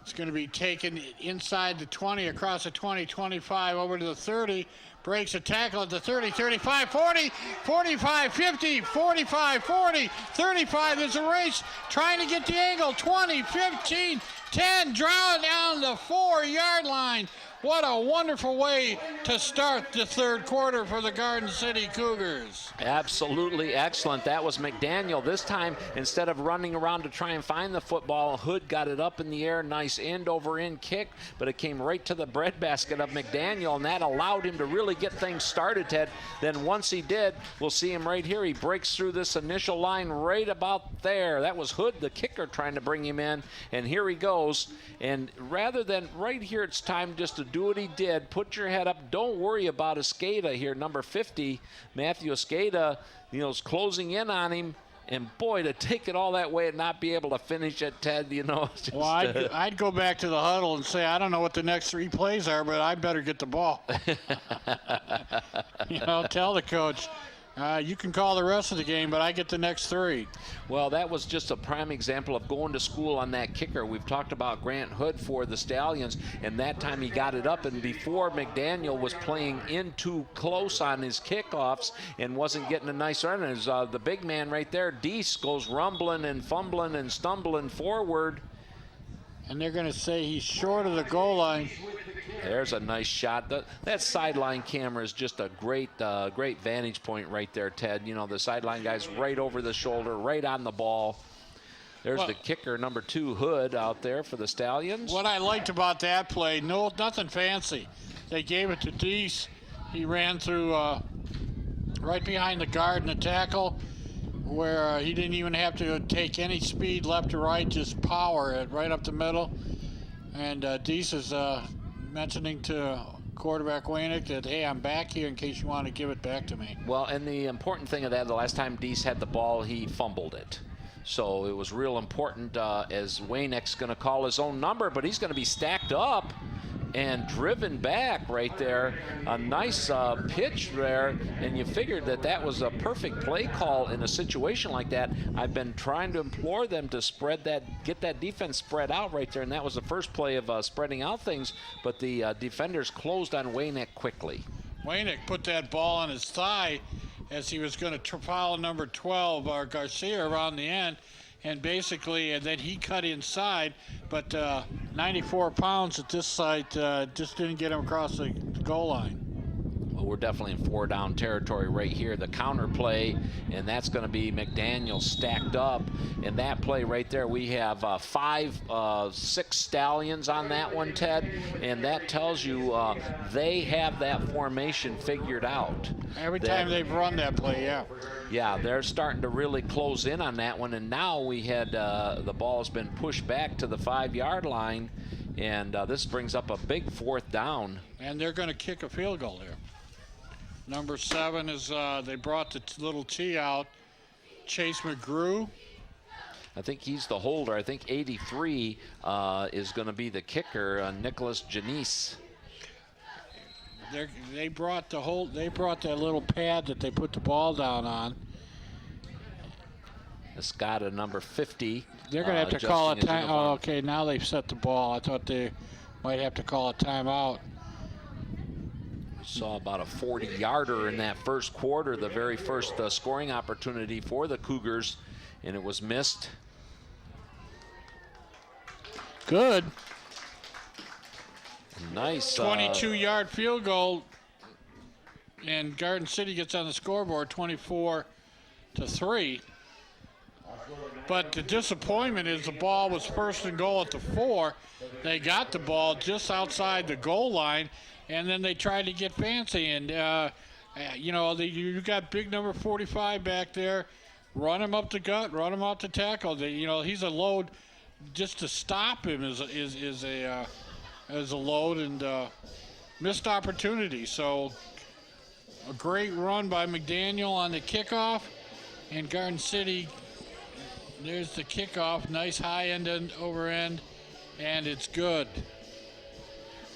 It's going to be taken inside the 20, across the 20, 25, over to the 30. Breaks a tackle at the 30, 35, 40, 45, 50, 45, 40, 35. There's a race trying to get the angle. 20, 15, 10. Draw down the 4-yard line. What a wonderful way to start the third quarter for the Garden City Cougars. Absolutely excellent. That was McDaniel. This time, instead of running around to try and find the football, Hood got it up in the air. Nice end-over-end kick, but it came right to the breadbasket of McDaniel, and that allowed him to really get things started, Ted. Then once he did, we'll see him right here. He breaks through this initial line right about there. That was Hood, the kicker, trying to bring him in, and here he goes. And rather than right here, it's time just to do what he did. Put your head up. Don't worry about Escada here, number 50. Matthew Escada, is closing in on him. And boy, to take it all that way and not be able to finish it, Ted, just, well, I'd go back to the huddle and say, I don't know what the next 3 plays are, but I better get the ball. Tell the coach, you can call the rest of the game, but I get the next 3. Well, that was just a prime example of going to school on that kicker. We've talked about Grant Hood for the Stallions, and that time he got it up, and before McDaniel was playing in too close on his kickoffs and wasn't getting a nice run. As the big man right there, Deese, goes rumbling and fumbling and stumbling forward. And they're going to say he's short of the goal line. There's a nice shot. That sideline camera is just a great vantage point right there, Ted. The sideline guy's right over the shoulder, right on the ball. There's the kicker, number 2, Hood, out there for the Stallions. What I liked about that play, nothing fancy. They gave it to Deese. He ran through right behind the guard in the tackle, where he didn't even have to take any speed left or right, just power it right up the middle. And Deese is mentioning to quarterback Waynick that, hey, I'm back here in case you want to give it back to me. Well, and the important thing of that, the last time Deese had the ball, he fumbled it. So it was real important, as Waynick's going to call his own number, but he's going to be stacked up and driven back right there. A nice pitch there, and you figured that was a perfect play call in a situation like that. I've been trying to implore them to get that defense spread out right there, and that was the first play of spreading out things, but the defenders closed on Waynick quickly. Waynick put that ball on his thigh as he was going to follow number 12, Garcia, around the end. And basically, and then he cut inside, but 94 pounds at this site just didn't get him across the goal line. Well, we're definitely in 4-down territory right here. The counter play, and that's going to be McDaniel stacked up. And that play right there, we have 6 Stallions on that one, Ted. And that tells you they have that formation figured out. Every time they've run that play, yeah. Yeah, they're starting to really close in on that one. And now we had the ball has been pushed back to the 5-yard line. And this brings up a big 4th down. And they're going to kick a field goal here. Number 7 is, they brought the little T out, Chase McGrew. I think he's the holder. I think 83 is going to be the kicker, Nicholas Janice. They brought that little pad that they put the ball down on. Escada, number 50. They're going to have to call a time. Oh, okay, now they've set the ball. I thought they might have to call a timeout. Saw about a 40-yarder in that first quarter, the very first scoring opportunity for the Cougars, and it was missed. Good. Nice. 22-yard field goal, and Garden City gets on the scoreboard 24-3. But the disappointment is the ball was 1st and goal at the 4. They got the ball just outside the goal line, and then they tried to get fancy. And, you got big number 45 back there. Run him up the gut, run him out the tackle. He's a load. Just to stop him is a load, and missed opportunity. So A great run by McDaniel on the kickoff. And Garden City, there's the kickoff. Nice high end and over end. And it's good.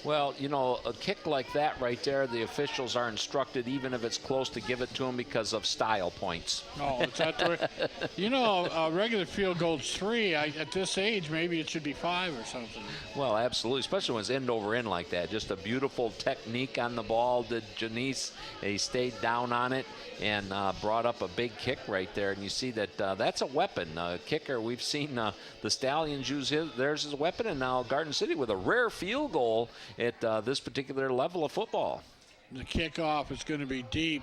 Well, you know, a kick like that right there, the officials are instructed, even if it's close, to give it to them because of style points. Oh, is that the way? You know, a regular field goal is 3. At this age, maybe it should be 5 or something. Well, absolutely, especially when it's end over end like that. Just a beautiful technique on the ball. Did Janice? He stayed down on it and brought up a big kick right there. And you see that that's a weapon. Kicker, we've seen the Stallions use theirs as a weapon, and now Garden City with a rare field goal at this particular level of football. The kickoff is going to be deep.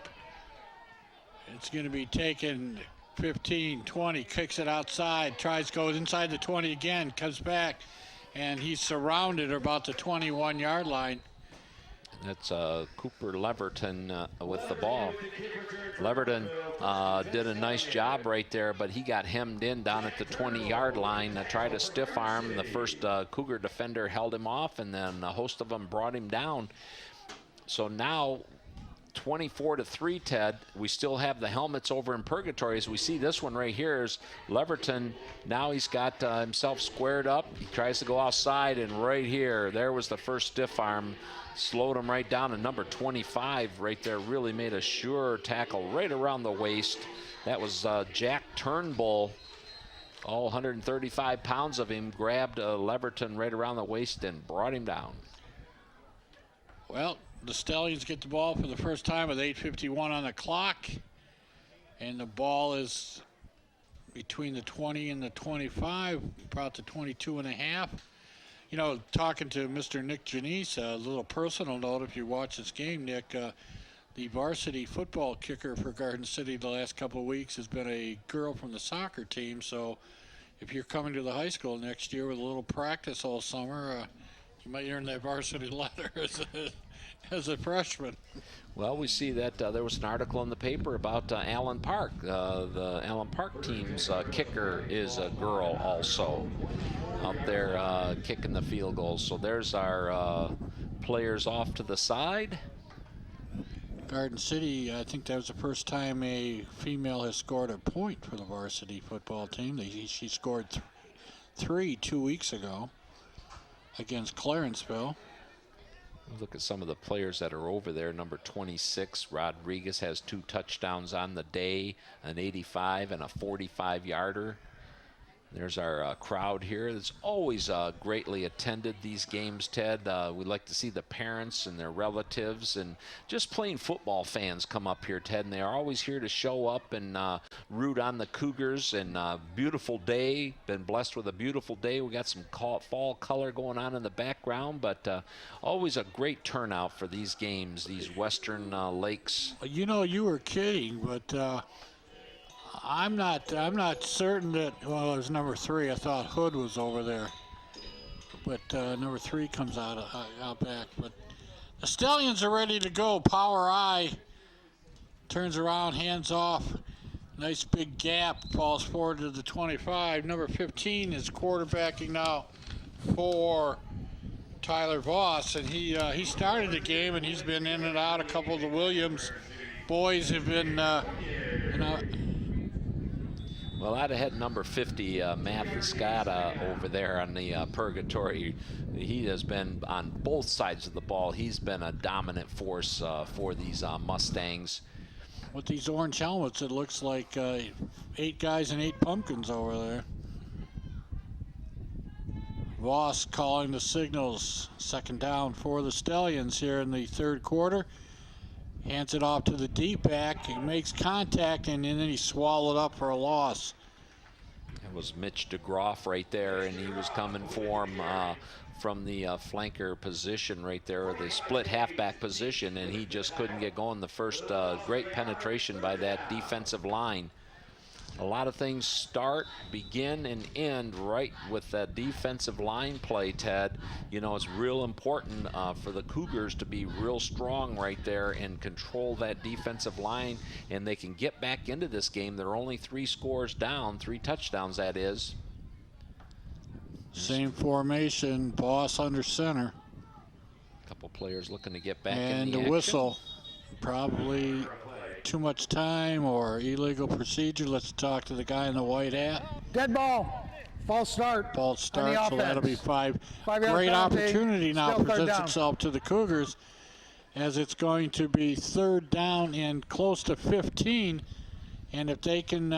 It's going to be taken 15, 20, kicks it outside, goes inside the 20 again, comes back, and he's surrounded about the 21-yard line. That's Cooper Leverton with the ball. Leverton did a nice job right there, but he got hemmed in down at the 20-yard line. Tried a stiff arm. The first Cougar defender held him off, and then a host of them brought him down. So now 24-3, Ted. We still have the helmets over in purgatory. As we see this one right here is Leverton. Now he's got himself squared up. He tries to go outside, and right here, there was the first stiff arm. Slowed him right down, and number 25 right there really made a sure tackle right around the waist. That was Jack Turnbull. All 135 pounds of him grabbed Leverton right around the waist and brought him down. Well, the Stallions get the ball for the first time with 8:51 on the clock, and the ball is between the 20 and the 25, about the 22 and a half. You know, talking to Mr. Nick Janice, a little personal note, if you watch this game, Nick, the varsity football kicker for Garden City the last couple of weeks has been a girl from the soccer team. So if you're coming to the high school next year with a little practice all summer, you might earn that varsity letter as a freshman. Well, we see that there was an article in the paper about Allen Park. The Allen Park team's kicker is a girl also out there kicking the field goals. So there's our players off to the side. Garden City, I think that was the first time a female has scored a point for the varsity football team. She scored 3 2 weeks ago against Clarenceville. Look at some of the players that are over there. Number 26, Rodriguez, has 2 touchdowns on the day, an 85 and a 45-yarder. There's our crowd here. It's always greatly attended, these games, Ted. We like to see the parents and their relatives and just plain football fans come up here, Ted, and they are always here to show up and root on the Cougars. And beautiful day, been blessed with a beautiful day. We got some fall color going on in the background, but always a great turnout for these games, these Western Lakes. You know, you were kidding, but I'm not certain that, well, there's number 3. I thought Hood was over there. But number 3 comes out back. But the Stallions are ready to go. Power I turns around, hands off. Nice big gap, falls forward to the 25. Number 15 is quarterbacking now for Tyler Voss. And he started the game, and he's been in and out. A couple of the Williams boys have been, Well, I'd have had number 50, Matt Viscata, over there on the purgatory. He has been on both sides of the ball. He's been a dominant force for these Mustangs. With these orange helmets, it looks like 8 guys and 8 pumpkins over there. Voss calling the signals. 2nd down for the Stallions here in the 3rd quarter. Hands it off to the deep back. He makes contact, and then he's swallowed up for a loss. It was Mitch DeGroff right there, and he was coming for him from the flanker position right there, or the split halfback position, and he just couldn't get going. The first great penetration by that defensive line. A lot of things start, begin, and end right with that defensive line play, Ted. You know, it's real important for the Cougars to be real strong right there and control that defensive line, and they can get back into this game. They're only 3 scores down, 3 touchdowns, that is. Same formation, Boss under center. A couple players looking to get back in and the the action. whistle. Probably too much time or illegal procedure. Let's talk to the guy in the white hat. Dead ball. False start. False start, so that'll be 5. 5-yard Great penalty. opportunity now Still third presents down. itself to the Cougars, as it's going to be 3rd down and close to 15. And if they can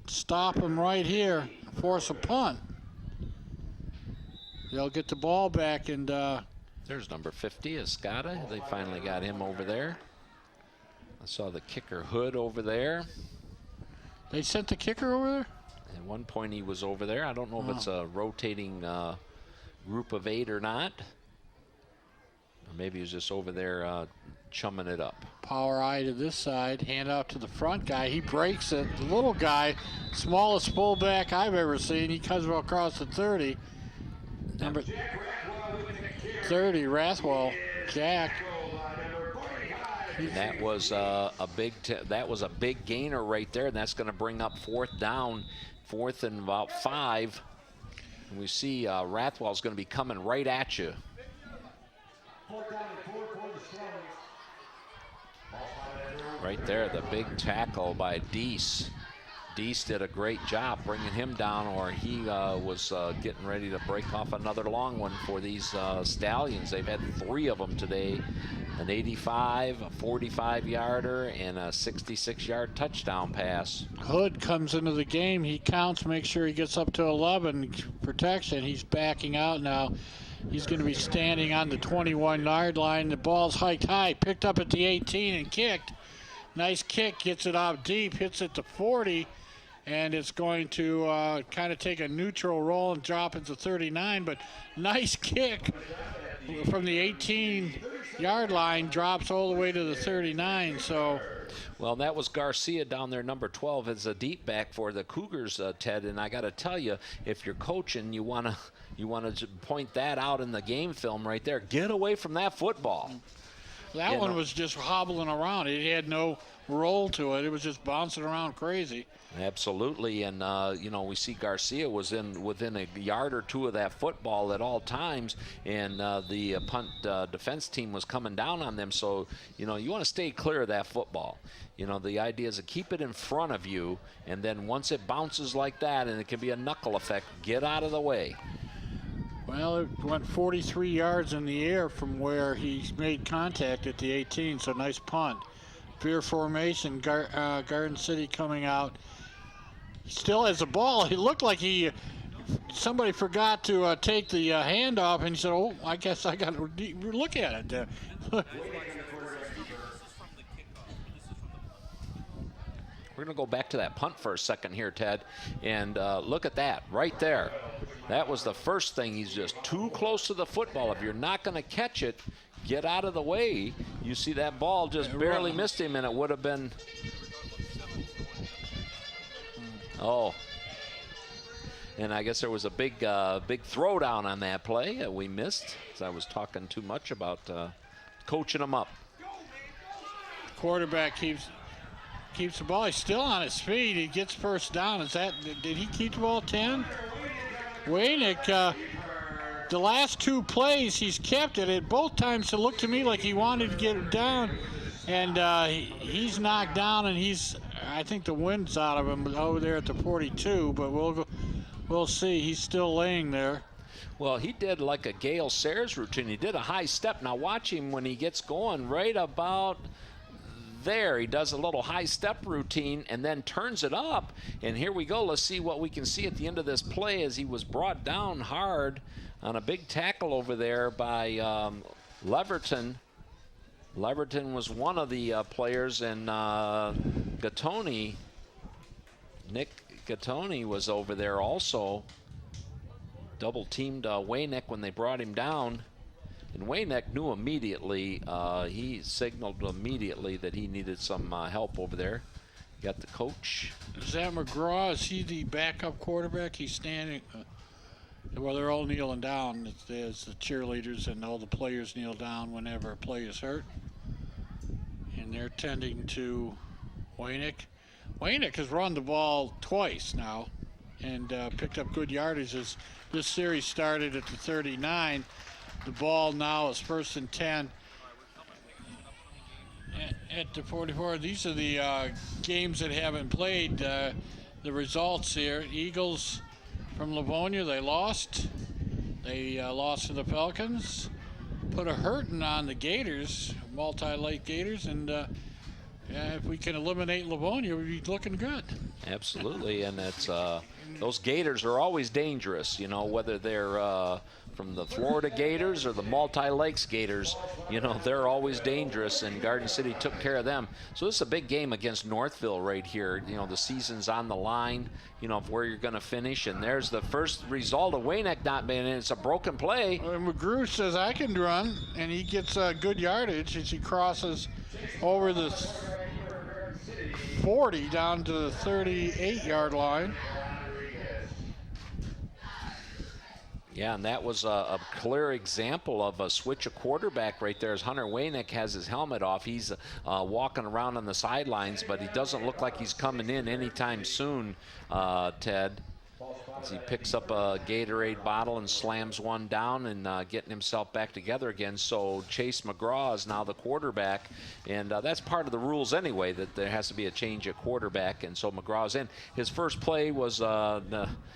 stop them right here, force a punt, they'll get the ball back. And there's number 50, Escada. They finally got him over there. I saw the kicker Hood over there. They sent the kicker over there? At one point he was over there. I don't know if it's a rotating group of 8 or not. Or maybe he was just over there chumming it up. Power eye to this side, hand off to the front guy. He breaks it. The little guy, smallest fullback I've ever seen. He comes across the 30. Number 30, Rathwell, Jack. That was a big gainer right there, and that's going to bring up 4th down, 4th and about 5. And we see Rathwell's going to be coming right at you. Right there, the big tackle by Deese. Deese did a great job bringing him down, or he was getting ready to break off another long one for these Stallions. They've had 3 of them today. An 85, a 45-yarder, and a 66-yard touchdown pass. Hood comes into the game. He counts, makes sure he gets up to 11 protection. He's backing out now. He's going to be standing on the 21-yard line. The ball's hiked high, picked up at the 18 and kicked. Nice kick, gets it out deep, hits it to 40, and it's going to kind of take a neutral roll and drop into 39, but nice kick from the 18-yard line, drops all the way to the 39. So, well, that was Garcia down there, number 12, as a deep back for the Cougars, Ted. And I got to tell you, if you're coaching, you want to point that out in the game film right there. Get away from that football. That one was just hobbling around. It had no roll to it. It was just bouncing around crazy. Absolutely, and we see Garcia was within a yard or 2 of that football at all times, and the punt defense team was coming down on them. So you want to stay clear of that football. The idea is to keep it in front of you, and then once it bounces like that, and it can be a knuckle effect, get out of the way. Well, it went 43 yards in the air from where he made contact at the 18, so nice punt. Veer formation, Garden City coming out. He still has the ball. He looked like somebody forgot to take the handoff, and he said, oh, I guess I got to look at it. We're going to go back to that punt for a second here, Ted, and look at that right there. That was the first thing. He's just too close to the football. If you're not going to catch it, get out of the way. You see that ball just barely missed him, and it would have been. Oh. And I guess there was a big throwdown on that play we missed, because I was talking too much about coaching them up. Quarterback keeps the ball. He's still on his feet. He gets first down. Did he keep the ball 10? Waynick, the last 2 plays he's kept it. At both times it looked to me like he wanted to get it down, and he's knocked down, and I think the wind's out of him over there at the 42, but we'll see. He's still laying there. Well, he did like a Gale Sayers routine. He did a high step. Now watch him when he gets going right about there. He does a little high step routine and then turns it up, and here we go. Let's see what we can see at the end of this play, as he was brought down hard on a big tackle over there by Leverton. Leverton was one of the players, and Gattoni, Nick Gattoni, was over there also. Double teamed Waynick when they brought him down. And Waynick knew immediately, he signaled immediately that he needed some help over there. Got the coach. Is that McGraw? Is he the backup quarterback? He's standing. Well, they're all kneeling down. There's the cheerleaders, and all the players kneel down whenever a play is hurt. And they're tending to Waynick. Waynick has run the ball twice now and picked up good yardage as this series started at the 39. The ball now is 1st and 10. at the 44. These are the games that haven't played. The results here: Eagles from Livonia, they lost. They lost to the Falcons. Put a hurting on the Gators, multi-lake Gators, and if we can eliminate Livonia, we'd be looking good. Absolutely, and it's those Gators are always dangerous, you know, whether they're from the Florida Gators or the Multi-Lakes Gators, you know, they're always dangerous, and Garden City took care of them. So this is a big game against Northville right here. You know, the season's on the line, you know, of where you're going to finish, and there's the first result of Wayneck not being in. It's a broken play. McGrew says, I can run, and he gets good yardage as he crosses over the 40 down to the 38-yard line. Yeah, and that was a clear example of a switch of quarterback right there as Hunter Waynick has his helmet off. He's walking around on the sidelines, but he doesn't look like he's coming in anytime soon, Ted. As he picks up a Gatorade bottle and slams one down and getting himself back together again. So Chase McGraw is now the quarterback, and that's part of the rules anyway, that there has to be a change at quarterback, and so McGraw's in. His first play was,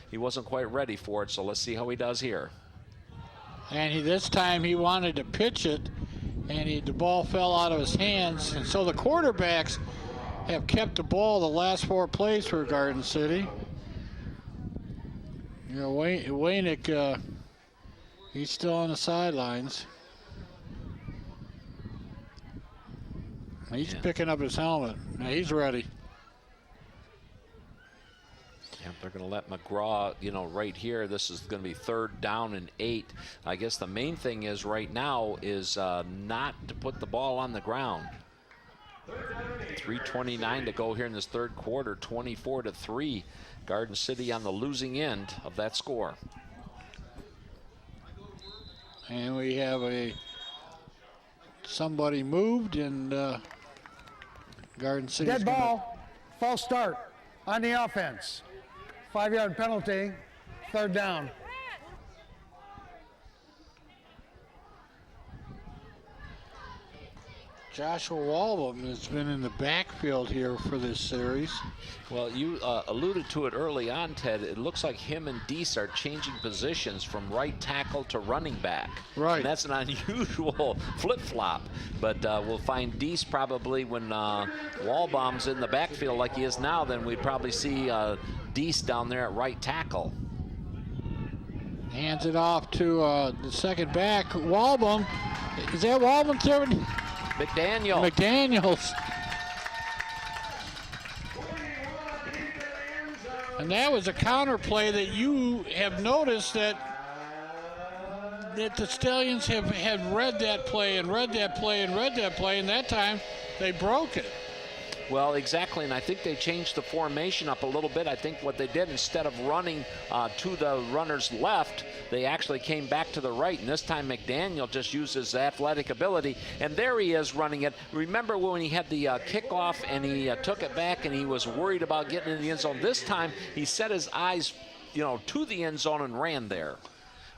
he wasn't quite ready for it, so let's see how he does here. And this time he wanted to pitch it, and the ball fell out of his hands, and so the quarterbacks have kept the ball the last 4 plays for Garden City. You know, Waynick, he's still on the sidelines. He's picking up his helmet. Now he's ready. Yeah, they're going to let McGraw, you know, right here. This is going to be 3rd down and 8. I guess the main thing is right now is not to put the ball on the ground. 3:29 to go here in this 3rd quarter, 24-3. Garden City on the losing end of that score. And we have somebody moved, and Garden City. Dead ball, false start on the offense. 5-yard penalty, 3rd down. Joshua Walbom has been in the backfield here for this series. Well, you alluded to it early on, Ted. It looks like him and Deese are changing positions from right tackle to running back. Right. And that's an unusual flip-flop. But we'll find Deese probably when Walbaum's in the backfield like he is now, then we'd probably see Deese down there at right tackle. Hands it off to the second back. Walbom. Is that Walbom serving? McDaniels. And that was a counter play that you have noticed that the Stallions have read that play and read that play and read that play, and that time they broke it. Well, exactly, and I think they changed the formation up a little bit. I think what they did, instead of running to the runner's left, they actually came back to the right, and this time McDaniel just used his athletic ability, and there he is running it. Remember when he had the kickoff and he took it back and he was worried about getting in the end zone? This time he set his eyes, you know, to the end zone and ran there.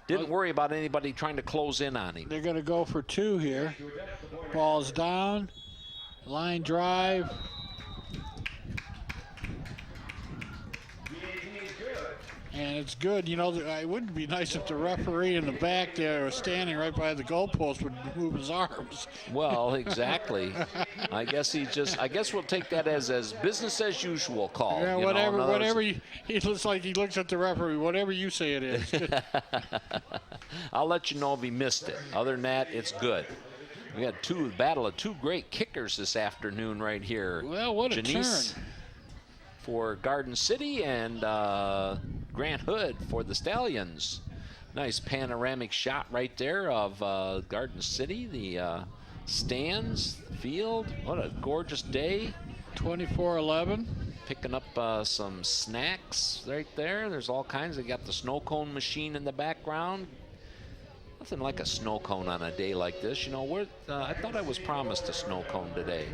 Didn't worry about anybody trying to close in on him. They're going to go for 2 here. Ball's down, line drive. And it's good. You know, it would be nice if the referee in the back there was standing right by the goalpost would move his arms. Well, exactly. I guess we'll take that as business as usual call. Yeah, whatever. He looks like he looks at the referee. Whatever you say it is. I'll let you know if he missed it. Other than that, it's good. We had battle of 2 great kickers this afternoon right here. Well, what a Janice turn for Garden City and Grant Hood for the Stallions. Nice panoramic shot right there of Garden City, the stands, the field. What a gorgeous day. 24-11. Picking up some snacks right there. There's all kinds. They got the snow cone machine in the background. Nothing like a snow cone on a day like this. You know, I thought I was promised a snow cone today.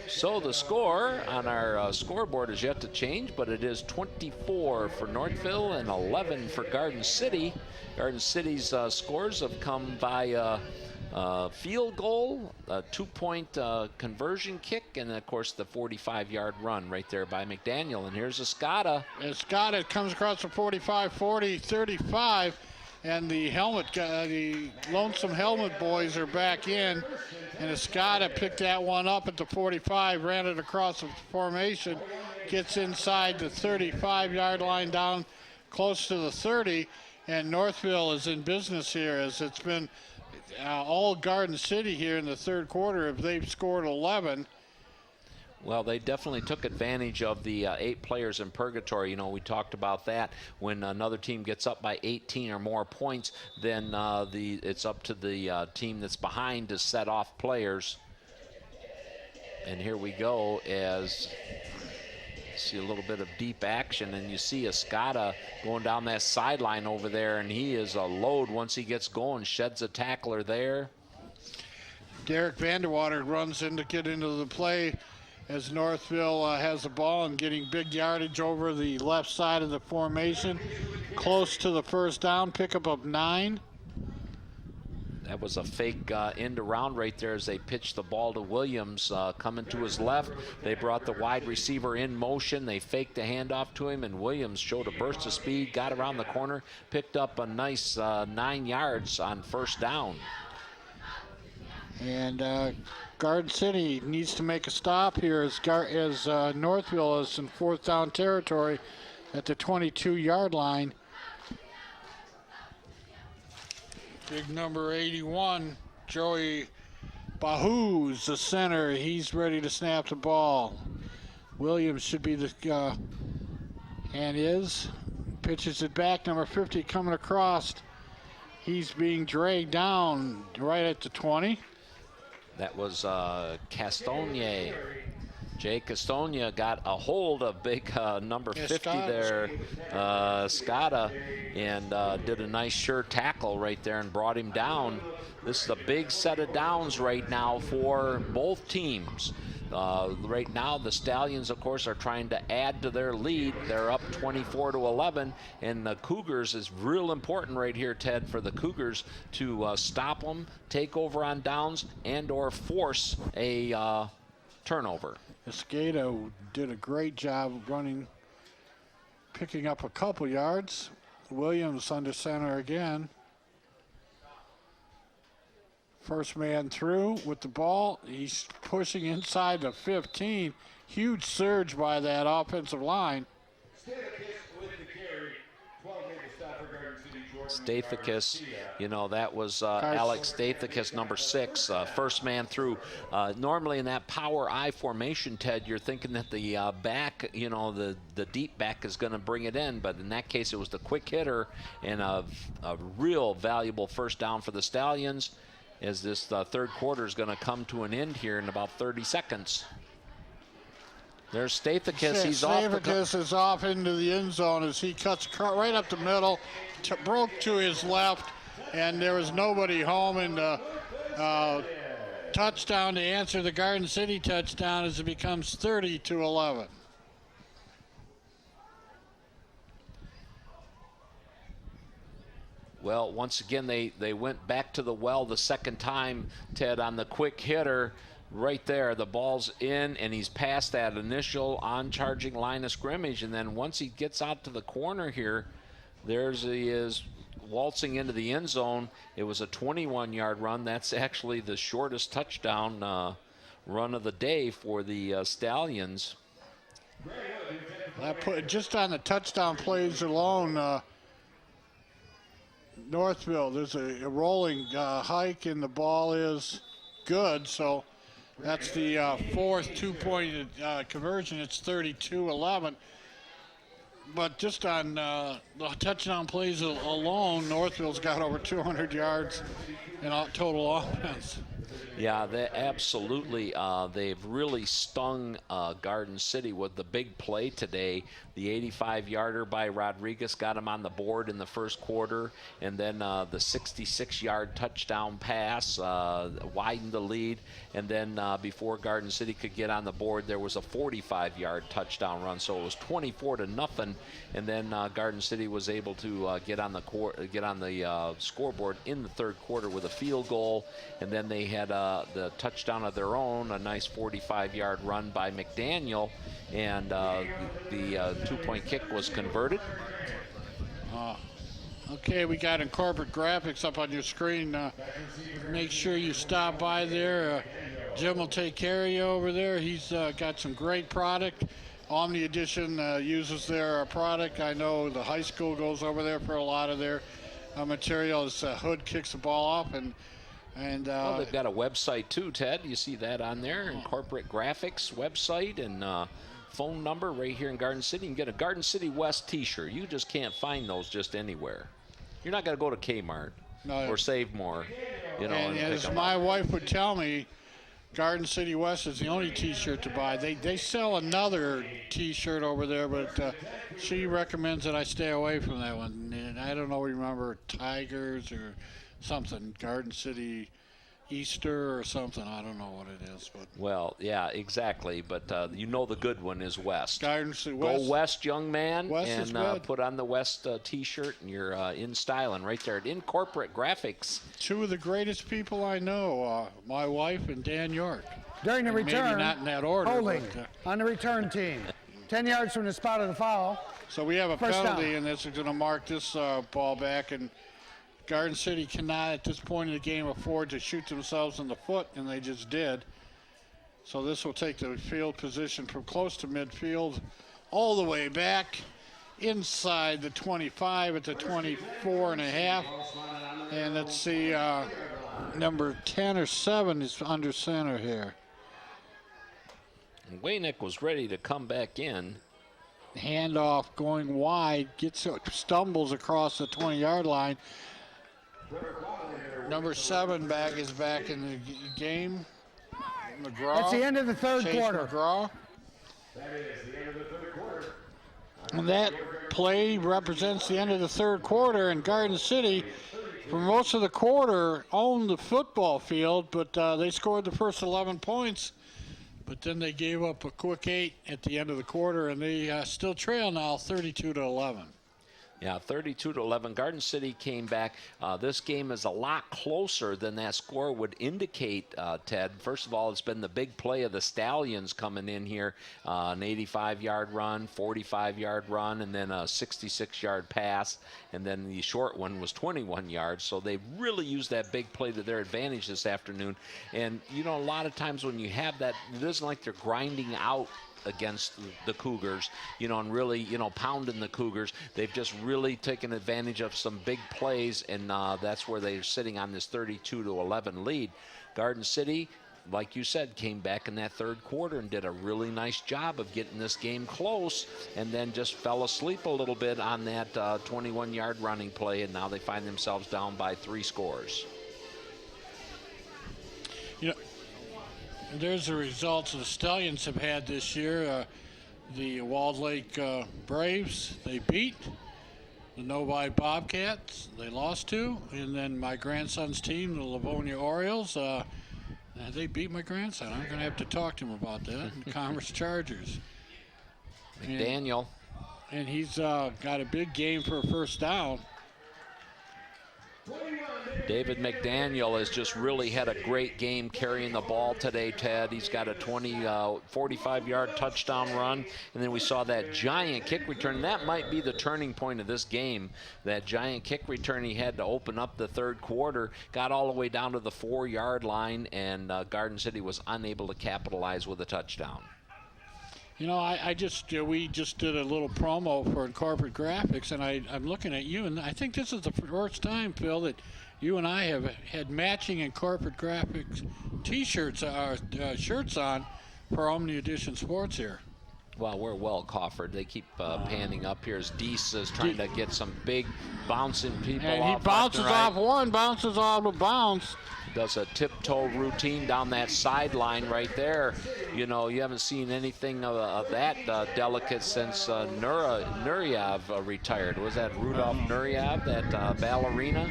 So the score on our scoreboard is yet to change, but it is 24 for Northville and 11 for Garden City. Garden City's scores have come via field goal, a 2-point conversion kick, and of course the 45-yard run right there by McDaniel. And here's Escada. Escada comes across the 45, 40, 35, and the Lonesome Helmet boys are back in. And Escada picked that one up at the 45, ran it across the formation, gets inside the 35-yard line down close to the 30, and Northville is in business here, as it's been all Garden City here in the third quarter. If they've scored 11. Well, they definitely took advantage of the 8 players in purgatory. You know, we talked about that. When another team gets up by 18 or more points, then it's up to the team that's behind to set off players. And here we go as see a little bit of deep action, and you see Escada going down that sideline over there, and he is a load once he gets going, sheds a tackler there. Derek Vanderwater runs in to get into the play as Northville has the ball and getting big yardage over the left side of the formation, close to the first down, pickup of 9. That was a fake end around right there as they pitched the ball to Williams coming to his left. They brought the wide receiver in motion. They faked the handoff to him, and Williams showed a burst of speed, got around the corner, picked up a nice 9 yards on first down. And Garden City needs to make a stop here as Northville is in fourth down territory at the 22-yard line. Big number 81, Joey Bahu's the center. He's ready to snap the ball. Williams should be the, and is. Pitches it back, number 50 coming across. He's being dragged down right at the 20. That was Castogne. Jay Castogne got a hold of big number 50 there, Escada, and did a nice sure tackle right there and brought him down. This is a big set of downs right now for both teams. Right now, the Stallions, of course, are trying to add to their lead. They're up 24-11, and the Cougars is real important right here, Ted, for the Cougars to stop them, take over on downs, and or force a turnover. Escada did a great job running, picking up a couple yards. Williams under center again. First man through with the ball. He's pushing inside the 15. Huge surge by that offensive line. Stathakis, you know, that was Alex Stathakis, number 6, first man through. Normally in that power I formation, Ted, you're thinking that the back, you know, the deep back is going to bring it in, but in that case it was the quick hitter, and a real valuable first down for the Stallions as this third quarter is going to come to an end here in about 30 seconds. There's Stathakis. He's Stathakis is off into the end zone as he cuts right up the middle, broke to his left, and there was nobody home. And touchdown to answer the Garden City touchdown as it becomes 30-11. Well, once again, they went back to the well the second time, Ted, on the quick hitter. Right there, the ball's in, and he's past that initial on-charging line of scrimmage, and then once he gets out to the corner here, he is waltzing into the end zone. It was a 21-yard run. That's actually the shortest touchdown run of the day for the Stallions. That put just on the touchdown plays alone. Northville, there's a rolling hike, and the ball is good, so that's the fourth two-point conversion. It's 32-11. But just on the touchdown plays alone, Northville's got over 200 yards in total offense. Yeah, they absolutely. They've really stung Garden City with the big play today. The 85-yarder by Rodriguez got him on the board in the first quarter, and then the 66-yard touchdown pass widened the lead. And then before Garden City could get on the board, there was a 45-yard touchdown run. So it was 24-0, and then Garden City City was able to get on the scoreboard in the third quarter with a field goal, and then they had the touchdown of their own, a nice 45-yard run by McDaniel, and the two-point kick was converted. Okay, we got Incorporate Graphics up on your screen. Make sure you stop by there. Jim will take care of you over there. He's got some great product. Omni Edition uses their product. I know the high school goes over there for a lot of their material. As Hood kicks the ball off, and well, they've got a website too, Ted. You see that on there, Incorporate Graphics website, and phone number right here in Garden City. You can get a Garden City West t-shirt. You just can't find those just anywhere. You're not going to go to Kmart or Save More, you know. And as my wife would tell me, Garden City West is the only t-shirt to buy. They sell another t-shirt over there, but she recommends that I stay away from that one. And I don't know, remember Tigers or something, Garden City Easter or something. I don't know what it is, but well, yeah, exactly. But you know the good one is West. Garden City West. Go West, young man, West and put on the West t-shirt, and you're in style. And right there at Incorporate Graphics. Two of the greatest people I know, my wife and Dan York. During the return, maybe not in that order. holding but, on the return team. 10 yards from the spot of the foul. So we have a First penalty, down. and this is going to mark this ball back. And Garden City cannot, at this point in the game, afford to shoot themselves in the foot, and they just did. So this will take the field position from close to midfield all the way back inside the 25 at the 24 and a half. And let's see, number 10 or 7 is under center here. And Waynick was ready to come back in. Handoff going wide, stumbles across the 20-yard line. Number 7 is back in the game. McGraw. That's the end of the third Chase quarter. McGraw. That is the end of the third quarter. And that play represents the end of the third quarter, and Garden City, for most of the quarter, owned the football field, but they scored the first 11 points. But then they gave up a quick 8 at the end of the quarter, and they still trail now 32-11. Yeah, 32-11. Garden City came back. This game is a lot closer than that score would indicate, Ted. First of all, it's been the big play of the Stallions coming in here. An 85-yard run, 45-yard run, and then a 66-yard pass. And then the short one was 21 yards. So they really used that big play to their advantage this afternoon. And, you know, a lot of times when you have that, it isn't like they're grinding out against the Cougars, you know, and really, you know, pounding the Cougars. They've just really taken advantage of some big plays, and that's where they're sitting on this 32-11 lead. Garden City, like you said, came back in that third quarter and did a really nice job of getting this game close, and then just fell asleep a little bit on that 21-yard running play, and now they find themselves down by 3 scores. You know, there's the results the Stallions have had this year. The Walled Lake Braves, they beat. The Novi Bobcats, they lost to. And then my grandson's team, the Livonia Orioles, they beat my grandson. I'm going to have to talk to him about that. The Commerce Chargers. McDaniel. And he's got a big game for a first down. David McDaniel has just really had a great game carrying the ball today, Ted. He's got a 45-yard touchdown run, and then we saw that giant kick return. That might be the turning point of this game. That giant kick return he had to open up the third quarter, got all the way down to the 4-yard line, and Garden City was unable to capitalize with a touchdown. You know, we just did a little promo for Incorporate Graphics, and I'm looking at you, and I think this is the first time, Phil, that you and I have had matching Incorporate Graphics T-shirts, shirts on for Omni Edition Sports here. Well, we're well coffered. They keep panning up here as Deese is trying to get some big bouncing people and off. He bounces left and right. off one, bounces off the bounce. Does a tiptoe routine down that sideline right there. You know, you haven't seen anything of that delicate since Nuryev retired. Was that Rudolph Nuryev, that ballerina?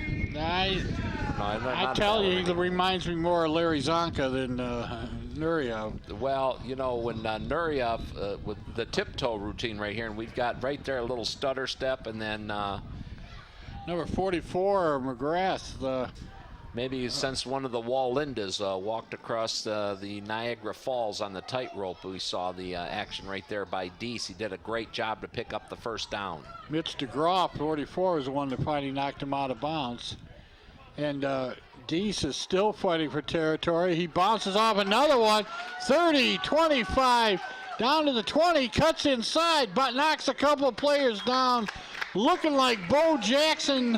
I tell you, he reminds me more of Larry Zonka than Nureyev. Well, you know, when Nureyev with the tiptoe routine right here, and we've got right there a little stutter step, and then number 44, McGrath. Maybe since one of the Wallindas walked across the Niagara Falls on the tightrope, we saw the action right there by Deese. He did a great job to pick up the first down. Mitch DeGroff, 44, is the one that finally knocked him out of bounds. And Deese is still fighting for territory. He bounces off another one, 30, 25, down to the 20, cuts inside, but knocks a couple of players down, looking like Bo Jackson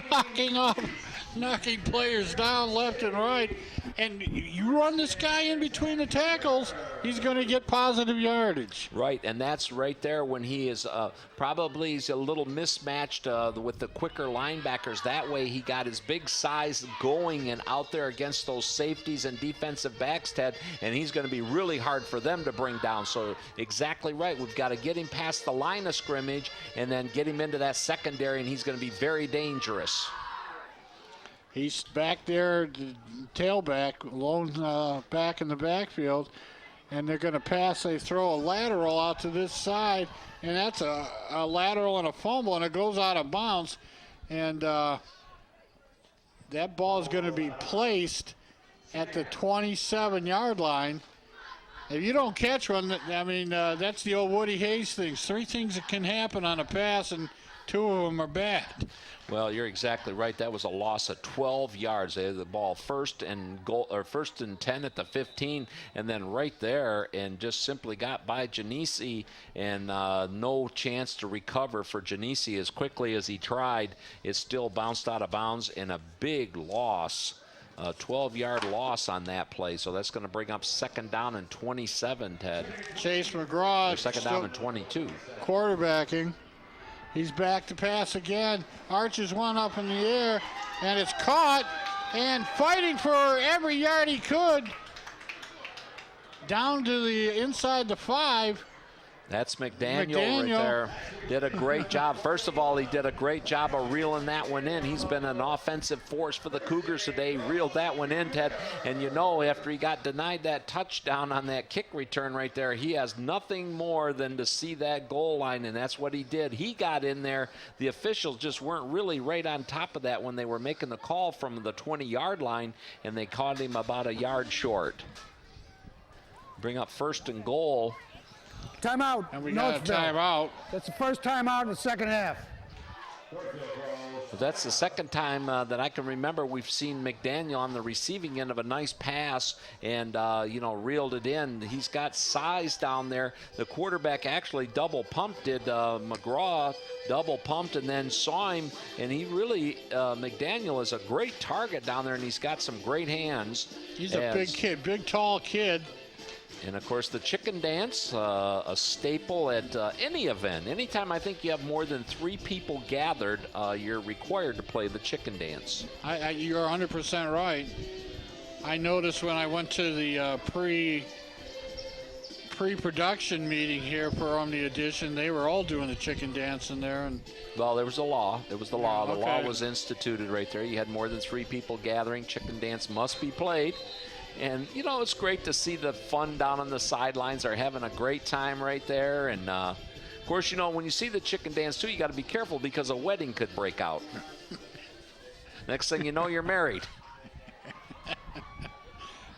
knocking players down left and right. And you run this guy in between the tackles, he's going to get positive yardage. Right, and that's right there when he is probably he's a little mismatched with the quicker linebackers. That way he got his big size going and out there against those safeties and defensive backs, Ted, and he's going to be really hard for them to bring down. So exactly right, we've got to get him past the line of scrimmage and then get him into that secondary, and he's going to be very dangerous. He's back there, tailback, lone back in the backfield, and they're going to pass. They throw a lateral out to this side, and that's a lateral and a fumble, and it goes out of bounds. And that ball is going to be placed at the 27-yard line. If you don't catch one, I mean, that's the old Woody Hayes thing. 3 things that can happen on a pass, and 2 of them are bad. Well, you're exactly right. That was a loss of 12 yards. They had the ball first and 10 at the 15, and then right there, and just simply got by Genesi, and no chance to recover for Genesi. As quickly as he tried, it still bounced out of bounds, and a big loss. 12-yard loss on that play, so that's going to bring up 2nd down and 27, Ted. Chase McGraw. 2nd down and 22. Quarterbacking. He's back to pass again. Arches one up in the air, and it's caught, and fighting for every yard he could. Down to the inside the 5. That's McDaniel right there. Did a great job. First of all, he did a great job of reeling that one in. He's been an offensive force for the Cougars today. He reeled that one in, Ted. And you know, after he got denied that touchdown on that kick return right there, he has nothing more than to see that goal line, and that's what he did. He got in there. The officials just weren't really right on top of that when they were making the call from the 20-yard line, and they caught him about a yard short. Bring up 1st and goal. Timeout. And we got a timeout. That's the first timeout in the second half. That's the second time that I can remember we've seen McDaniel on the receiving end of a nice pass and, reeled it in. He's got size down there. The quarterback actually double pumped, did McGraw double pumped and then saw him. And he really, McDaniel is a great target down there, and he's got some great hands. He's a big kid, big, tall kid. And, of course, the chicken dance, a staple at any event. Anytime I think you have more than 3 people gathered, you're required to play the chicken dance. You're 100% right. I noticed when I went to the pre-production meeting here for Omni Edition, they were all doing the chicken dance in there. And well, there was a law. It was the law. The okay. law was instituted right there. You had more than 3 people gathering. Chicken dance must be played. And, you know, it's great to see the fun down on the sidelines. They're having a great time right there. And, of course, you know, when you see the chicken dance, too, you got to be careful because a wedding could break out. Next thing you know, you're married.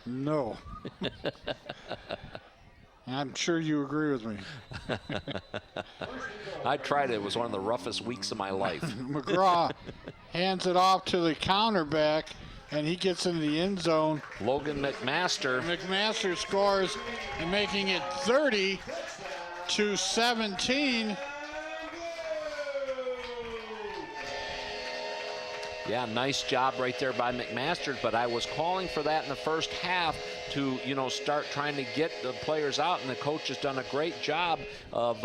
No. I'm sure you agree with me. I tried it. It was one of the roughest weeks of my life. McGraw hands it off to the counterback, and he gets into the end zone. Logan McMaster. McMaster scores, and making it 30-17. Yeah, nice job right there by McMaster, but I was calling for that in the first half to, you know, start trying to get the players out, and the coach has done a great job of,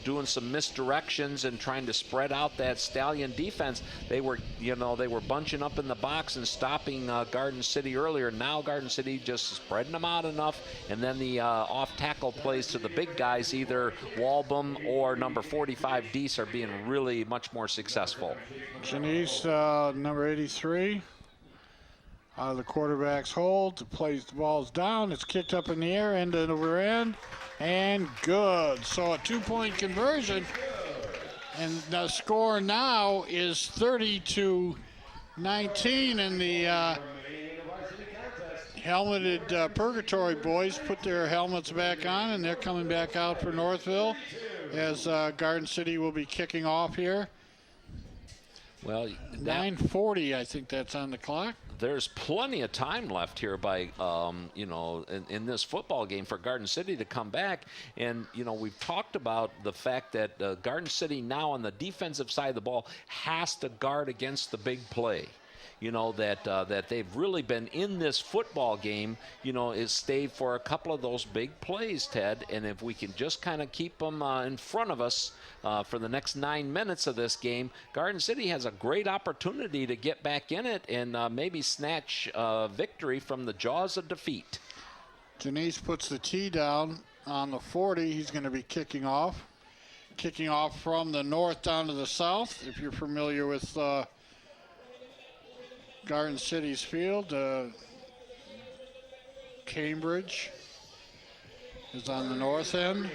doing some misdirections and trying to spread out that Stallion defense. They were, they were bunching up in the box and stopping Garden City earlier. Now Garden City just spreading them out enough, and then the off-tackle plays to the big guys, either Walbom or number 45 Deese, are being really much more successful. Janice, number 83. The quarterback's hold, the ball's down, it's kicked up in the air, end over end, and good. So a 2-point conversion, and the score now is 30-19, and the helmeted Purgatory boys put their helmets back on, and they're coming back out for Northville as Garden City will be kicking off here. Well, 9:40, I think that's on the clock. There's plenty of time left here by, you know, in this football game for Garden City to come back. And, you know, we've talked about the fact that Garden City now on the defensive side of the ball has to guard against the big play. You know, that they've really been in this football game, you know, is stayed for a couple of those big plays, Ted. And if we can just kind of keep them in front of us for the next 9 minutes of this game, Garden City has a great opportunity to get back in it and maybe snatch victory from the jaws of defeat. Denise puts the tee down on the 40. He's going to be kicking off. Kicking off from the north down to the south, if you're familiar with Garden City's field. Cambridge is on the north end.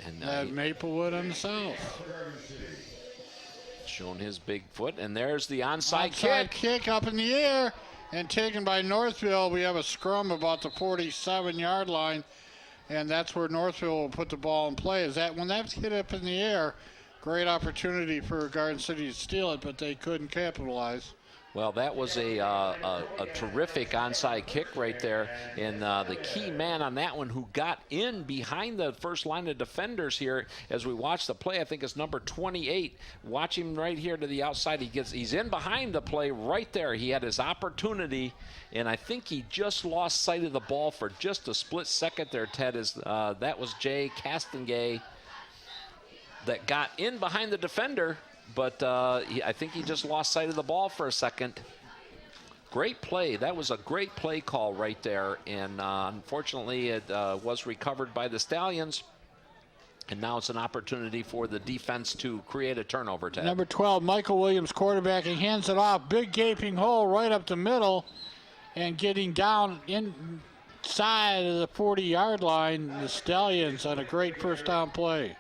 And Maplewood on the south. Showing his big foot, and there's the onside kick up in the air and taken by Northville. We have a scrum about the 47-yard line, and that's where Northville will put the ball in play. When that's hit up in the air, great opportunity for Garden City to steal it, but they couldn't capitalize. Well, that was a terrific onside kick right there. And the key man on that one who got in behind the first line of defenders here as we watch the play, I think is number 28. Watch him right here to the outside. He's in behind the play right there. He had his opportunity, and I think he just lost sight of the ball for just a split second there, Ted. That was Jay Castengay that got in behind the defender, but I think he just lost sight of the ball for a second. Great play. That was a great play call right there, and unfortunately it was recovered by the Stallions, and now it's an opportunity for the defense to create a turnover. Ted. Number 12, Michael Williams, quarterback, he hands it off. Big gaping hole right up the middle, and getting down inside of the 40-yard line, the Stallions on a great first down play.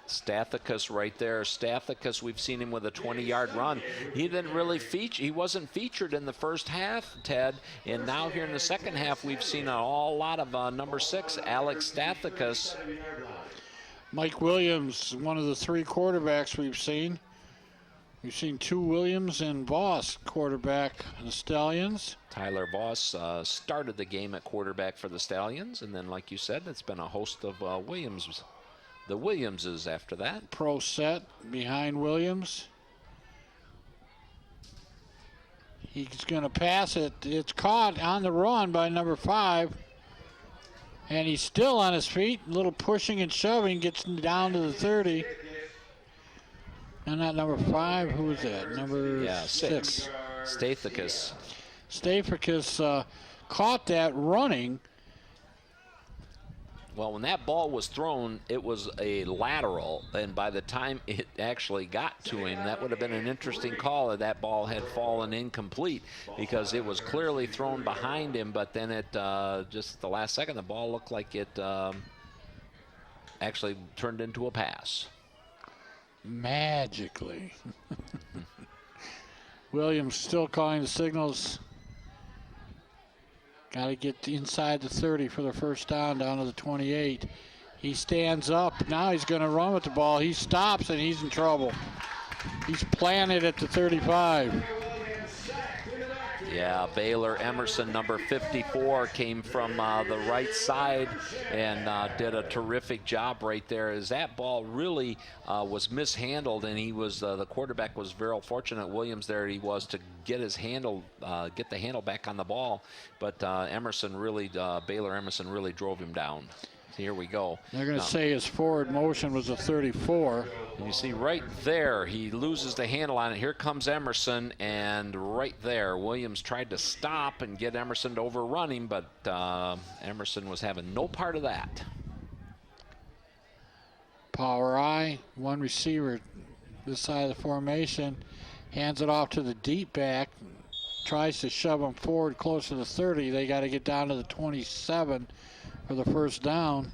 Stathicus right there. Stathicus, we've seen him with a 20-yard run. He didn't really feature. He wasn't featured in the first half, Ted. And now here in the second half, we've seen a whole lot of number 6, Alex Stathicus. Mike Williams, one of the 3 quarterbacks we've seen. We've seen 2 Williams and Voss quarterback the Stallions. Tyler Voss started the game at quarterback for the Stallions. And then, like you said, it's been a host of the Williamses after that. Pro set behind Williams. He's going to pass it. It's caught on the run by number 5. And he's still on his feet. A little pushing and shoving. Gets down to the 30. And not number 5. Who is that? Number 6. Stathicus. Stathicus caught that running. Well, when that ball was thrown, it was a lateral, and by the time it actually got to him, that would have been an interesting call if that ball had fallen incomplete, because it was clearly thrown behind him, but then it just at the last second, the ball looked like it actually turned into a pass. Magically. Williams still calling the signals. Got to get inside the 30 for the first down to the 28. He stands up. Now he's going to run with the ball. He stops, and he's in trouble. He's planted at the 35. Yeah, Baylor Emerson, number 54, came from the right side and did a terrific job right there. As that ball really was mishandled, and he was the quarterback was very fortunate. Williams there he was to get his handle, get the handle back on the ball, but Emerson really, Baylor Emerson really drove him down. Here we go. They're going to say his forward motion was a 34. And you see right there, he loses the handle on it. Here comes Emerson, and right there, Williams tried to stop and get Emerson to overrun him, but Emerson was having no part of that. Power I, one receiver this side of the formation. Hands it off to the deep back. Tries to shove them forward close to the 30. They got to get down to the 27 for the first down.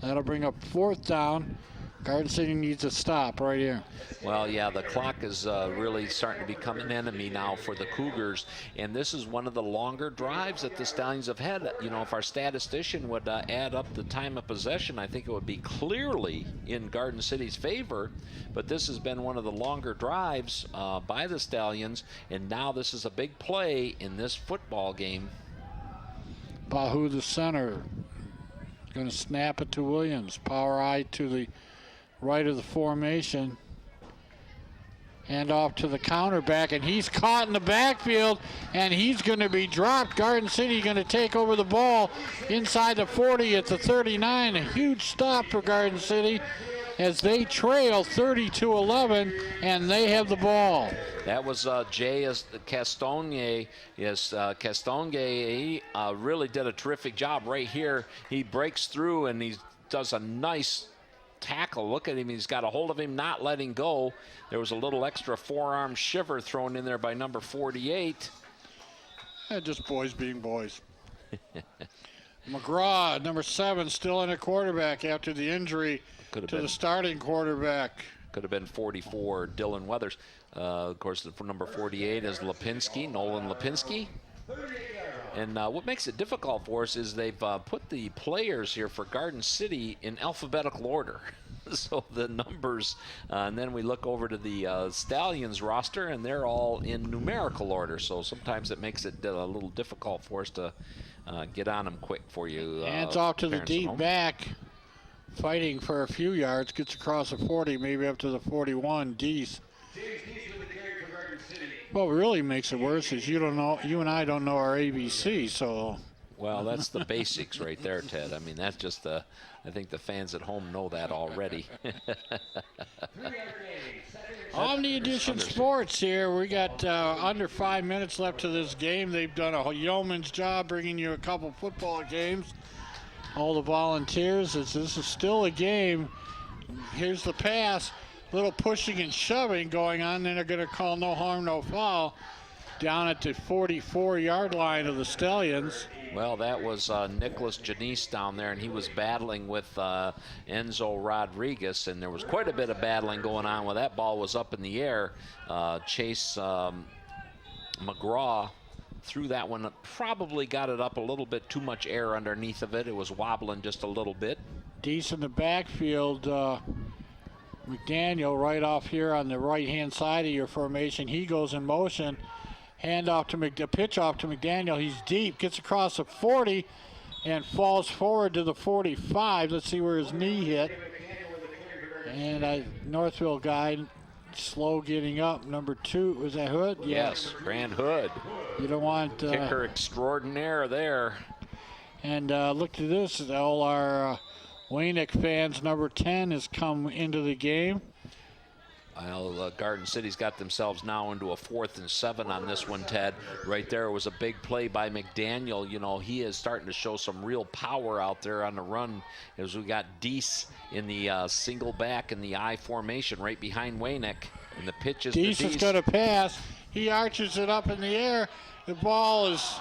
That'll bring up 4th down. Garden City needs a stop right here. Well, yeah, the clock is really starting to become an enemy now for the Cougars, and this is one of the longer drives that the Stallions have had. You know, if our statistician would add up the time of possession, I think it would be clearly in Garden City's favor, but this has been one of the longer drives by the Stallions, and now this is a big play in this football game. Bahu, the center, going to snap it to Williams. Power eye to the right of the formation. Hand off to the counterback, and he's caught in the backfield, and he's going to be dropped. Garden City going to take over the ball inside the 40 at the 39. A huge stop for Garden City as they trail 30-11, and they have the ball. That was Jay Castongue. Yes, Castongue, he really did a terrific job right here. He breaks through, and he does a nice tackle. Look at him. He's got a hold of him, not letting go. There was a little extra forearm shiver thrown in there by number 48. Just boys being boys. McGraw, number 7, still in at quarterback after the injury to the starting quarterback. Could have been 44, Dylan Weathers. Of course, for number 48 is Lipinski, Nolan Lipinski. And what makes it difficult for us is they've put the players here for Garden City in alphabetical order. So the numbers, and then we look over to the Stallions roster, and they're all in numerical order. So sometimes it makes it a little difficult for us to get on them quick for you. Hands off to the deep back, fighting for a few yards, gets across the 40, maybe up to the 41. Deese. What really makes it worse is you and I don't know our ABC, so. Well, that's the basics right there, Ted. I mean, that's just I think the fans at home know that already. Omni Edition Sports here. We got under 5 minutes left to this game. They've done a yeoman's job bringing you a couple football games. All the volunteers, this is still a game. Here's the pass. Little pushing and shoving going on. Then they're going to call no harm, no foul down at the 44-yard line of the Stallions. Well, that was Nicholas Janice down there, and he was battling with Enzo Rodriguez, and there was quite a bit of battling going on when that ball was up in the air. Chase McGraw threw that one, probably got it up a little bit too much air underneath of it. It was wobbling just a little bit. Deese in the backfield. McDaniel right off here on the right-hand side of your formation. He goes in motion. Hand off to pitch off to McDaniel. He's deep, gets across the 40, and falls forward to the 45. Let's see where his knee hit. And Northville guy, slow getting up. Number 2, was that Hood? Yes, Grant Hood. You don't want kicker extraordinaire there. And look at this. All our Waynick fans, number 10 has come into the game. Well, Garden City's got themselves now into a 4th and 7 on this one, Ted. Right there was a big play by McDaniel. You know, he is starting to show some real power out there on the run as we got Deese in the single back in the I formation right behind Waynick. And the pitch is to Deese. Deese is going to pass. He arches it up in the air. The ball is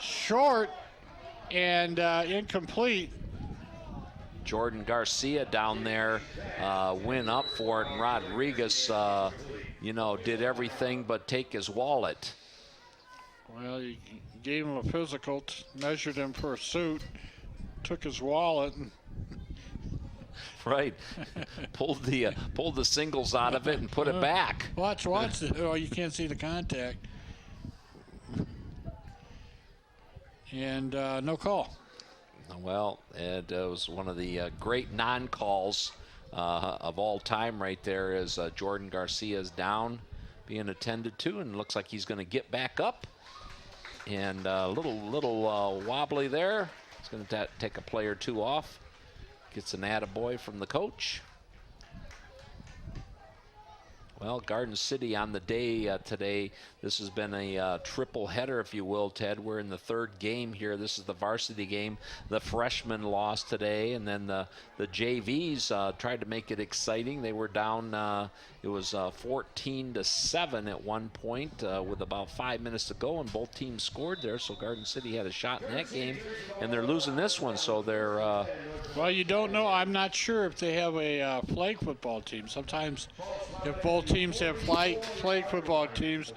short and incomplete. Jordan Garcia down there went up for it, and Rodriguez, did everything but take his wallet. Well, he gave him a physical, measured him for a suit, took his wallet. And right, pulled the singles out of it and put it back. Watch it. Oh, you can't see the contact. And no call. Well, it was one of the great non-calls of all time right there as Jordan Garcia's down, being attended to, and looks like he's going to get back up. And a little wobbly there. It's going to take a play or two off. Gets an attaboy from the coach. Well, Garden City on the day today, This has been a triple header, if you will, Ted. We're in the third game here. This is the varsity game. The freshmen lost today, and then the JVs tried to make it exciting. They were down, it was 14-7 at one point with about 5 minutes to go, and both teams scored there, so Garden City had a shot in that game, and they're losing this one, so they're... Well, you don't know. I'm not sure if they have a flag football team. Sometimes if both teams have flag football teams,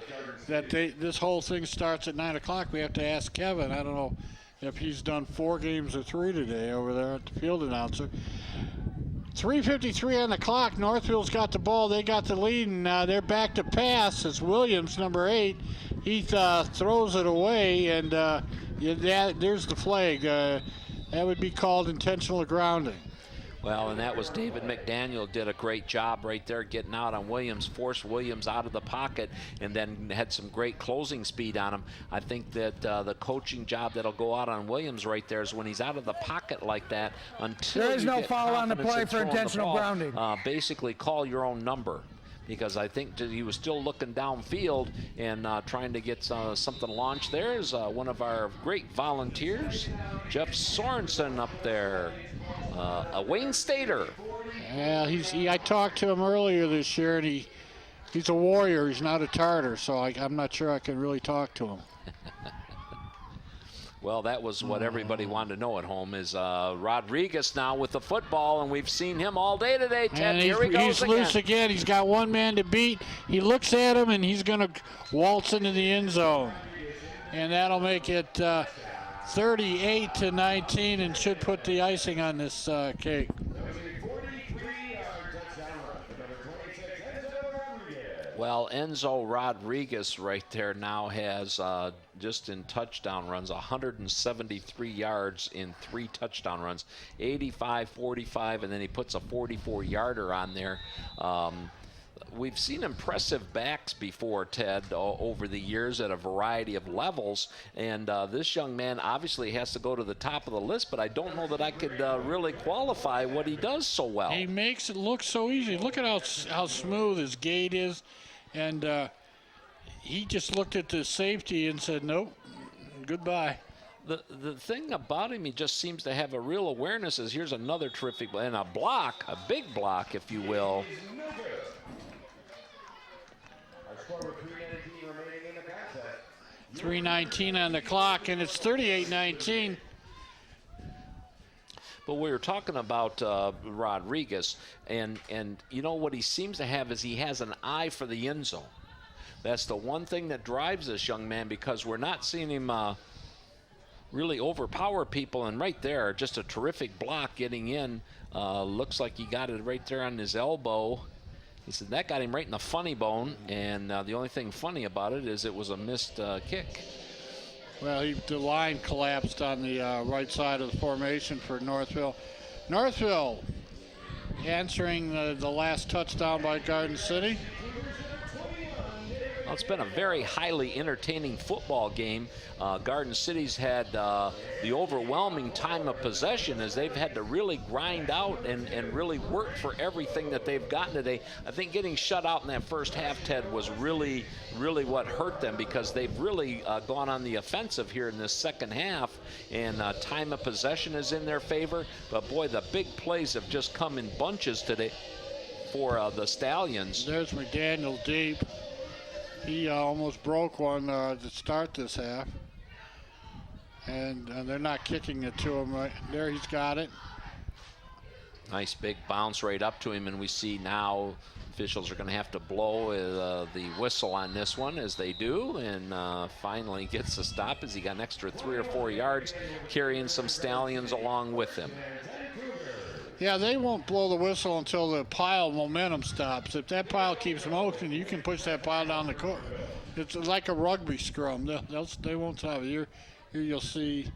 that this whole thing starts at 9 o'clock. We have to ask Kevin. I don't know if he's done 4 games or 3 today over there at the field announcer. 3:53 on the clock. Northville's got the ball. They got the lead, and they're back to pass. It's Williams, number 8. He throws it away, and there's the flag. That would be called intentional grounding. Well, and that was David McDaniel did a great job right there getting out on Williams, forced Williams out of the pocket, and then had some great closing speed on him. I think that the coaching job that'll go out on Williams right there is when he's out of the pocket like that until there is no foul on the play for intentional grounding. Basically call your own number. Because I think that he was still looking downfield and trying to get something launched. There's one of our great volunteers, Jeff Sorensen up there, Wayne Stater. Yeah, I talked to him earlier this year, and he's a warrior. He's not a Tartar, so I'm not sure I can really talk to him. Well, that was what everybody wanted to know at home is Rodriguez now with the football, and we've seen him all day today, Ted. And Here he goes he's loose again. He's got one man to beat. He looks at him, and he's going to waltz into the end zone. And that'll make it 38-19 and should put the icing on this cake. Well, Enzo Rodriguez right there now has, just in touchdown runs, 173 yards in 3 touchdown runs, 85, 45, and then he puts a 44-yarder on there. We've seen impressive backs before, Ted, over the years at a variety of levels, and this young man obviously has to go to the top of the list, but I don't know that I could really qualify what he does so well. He makes it look so easy. Look at how smooth his gait is, and he just looked at the safety and said, nope, goodbye. The thing about him, he just seems to have a real awareness is here's another terrific, and a block, a big block, if you will. 3:19 on the clock, and it's 38-19. But we were talking about Rodriguez, and you know what he seems to have is he has an eye for the end zone. That's the one thing that drives this young man, because we're not seeing him really overpower people. And right there, just a terrific block getting in. Looks like he got it right there on his elbow. He said that got him right in the funny bone, and the only thing funny about it is it was a missed kick. Well, the line collapsed on the right side of the formation for Northville. Northville answering the last touchdown by Garden City. Well, it's been a very highly entertaining football game. Garden City's had the overwhelming time of possession as they've had to really grind out and really work for everything that they've gotten today. I think getting shut out in that first half, Ted, was really, really what hurt them, because they've really gone on the offensive here in this second half, and time of possession is in their favor. But boy, the big plays have just come in bunches today for the Stallions. There's McDaniel deep. He almost broke one to start this half. And they're not kicking it to him right there. He's got it. Nice big bounce right up to him, and we see now officials are going to have to blow the whistle on this one, as they do, and finally gets a stop as he got an extra 3 or 4 yards carrying some Stallions along with him. Yeah, they won't blow the whistle until the pile momentum stops. If that pile keeps motion, you can push that pile down the court. It's like a rugby scrum. They won't stop it. Here you'll see.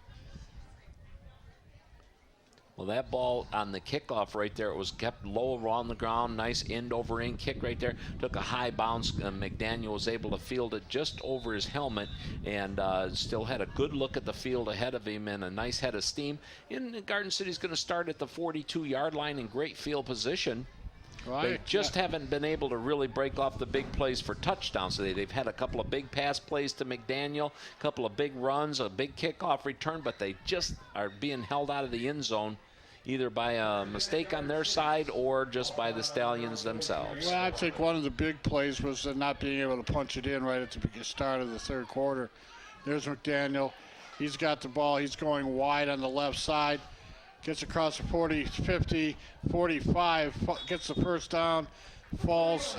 Well, that ball on the kickoff right there, it was kept low on the ground. Nice end-over-end kick right there. Took a high bounce. McDaniel was able to field it just over his helmet, and still had a good look at the field ahead of him and a nice head of steam. And Garden City's going to start at the 42-yard line in great field position. Right. They just haven't been able to really break off the big plays for touchdowns today. They've had a couple of big pass plays to McDaniel, a couple of big runs, a big kickoff return, but they just are being held out of the end zone either by a mistake on their side or just by the Stallions themselves. Well, I think one of the big plays was not being able to punch it in right at the start of the third quarter. There's McDaniel. He's got the ball. He's going wide on the left side. Gets across the 40, 50, 45, gets the first down, falls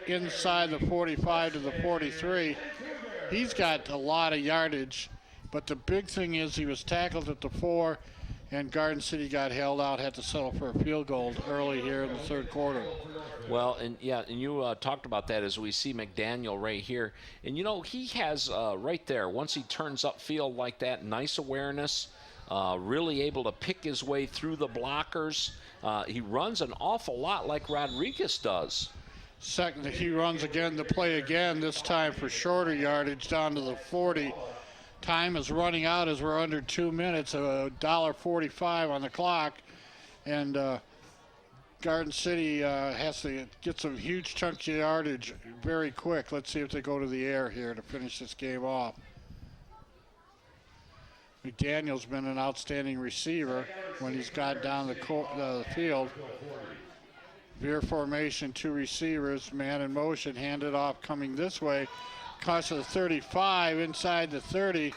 inside the 45 to the 43. He's got a lot of yardage, but the big thing is he was tackled at the 4, and Garden City got held out, had to settle for a field goal early here in the third quarter. Well, and you talked about that as we see McDaniel right here. And, you know, he has right there, once he turns upfield like that, nice awareness, really able to pick his way through the blockers. He runs an awful lot like Rodriguez does. Second, he runs again to play again, this time for shorter yardage down to the 40. Time is running out as we're under 2 minutes, $1:45 on the clock. And Garden City has to get some huge chunks of yardage very quick. Let's see if they go to the air here to finish this game off. McDaniel's been an outstanding receiver when he's got down the field. Veer formation, 2 receivers, man in motion, handed off coming this way. Across to the 35, inside the 30,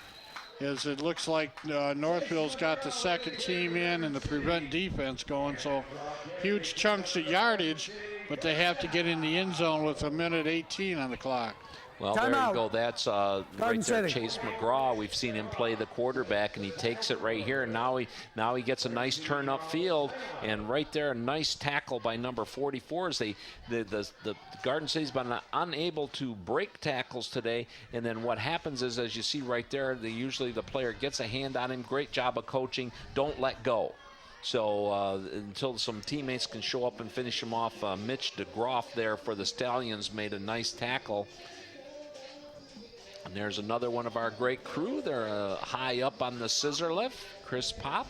as it looks like Northville's got the second team in and the prevent defense going. So huge chunks of yardage, but they have to get in the end zone with 1:18 on the clock. Well, Time there out. you go. That's right there, City. Chase McGraw. We've seen him play the quarterback, and he takes it right here. And now he gets a nice turn upfield, and right there, a nice tackle by number 44. As the Garden City's been unable to break tackles today. And then what happens is, as you see right there, usually the player gets a hand on him. Great job of coaching. Don't let go. So until some teammates can show up and finish him off, Mitch DeGroff there for the Stallions made a nice tackle. And there's another one of our great crew. They're high up on the scissor lift, Chris Pop.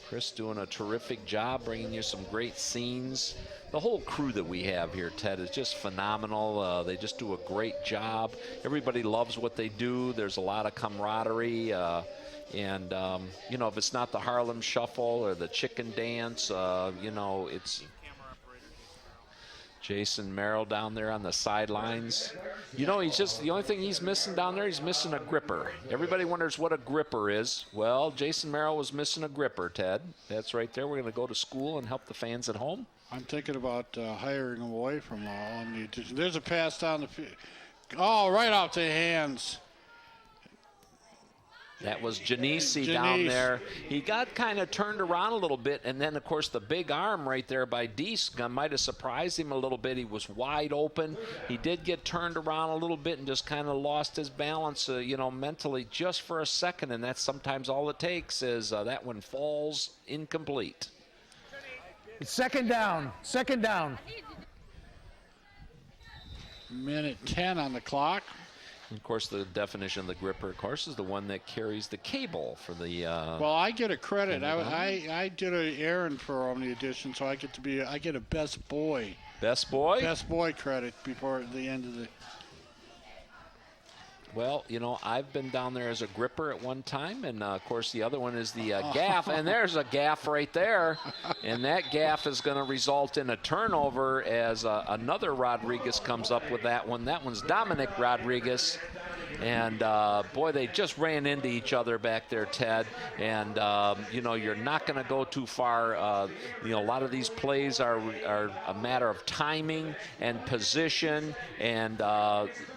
Chris doing a terrific job, bringing you some great scenes. The whole crew that we have here, Ted, is just phenomenal. They just do a great job. Everybody loves what they do. There's a lot of camaraderie. And, you know, if it's not the Harlem Shuffle or the Chicken Dance, you know, it's Jason Merrill down there on the sidelines. You know, he's just, the only thing he's missing down there, he's missing a gripper. Everybody wonders what a gripper is. Well, Jason Merrill was missing a gripper, Ted. That's right there. We're going to go to school and help the fans at home. I'm thinking about hiring him away from Omni Edition. There's a pass down the field. Oh, right off the hands. That was Genesi down there. He got kind of turned around a little bit, and then, of course, the big arm right there by Deese might have surprised him a little bit. He was wide open. He did get turned around a little bit and just kind of lost his balance, you know, mentally just for a second, and that's sometimes all it takes is that one falls incomplete. It's second down. Second down. Minute 10 on the clock. And of course, the definition of the gripper, of course, is the one that carries the cable for the. Well, I get a credit. I did an errand for Omni Edition, so I get a best boy. Best boy? Best boy credit before the end of the. Well, you know, I've been down there as a gripper at one time, and of course the other one is the gaff, and there's a gaff right there, and that gaff is going to result in a turnover as another Rodriguez comes up with that one. That one's Dominic Rodriguez, and boy, they just ran into each other back there, Ted, and you know, you're not going to go too far. You know, a lot of these plays are a matter of timing and position, and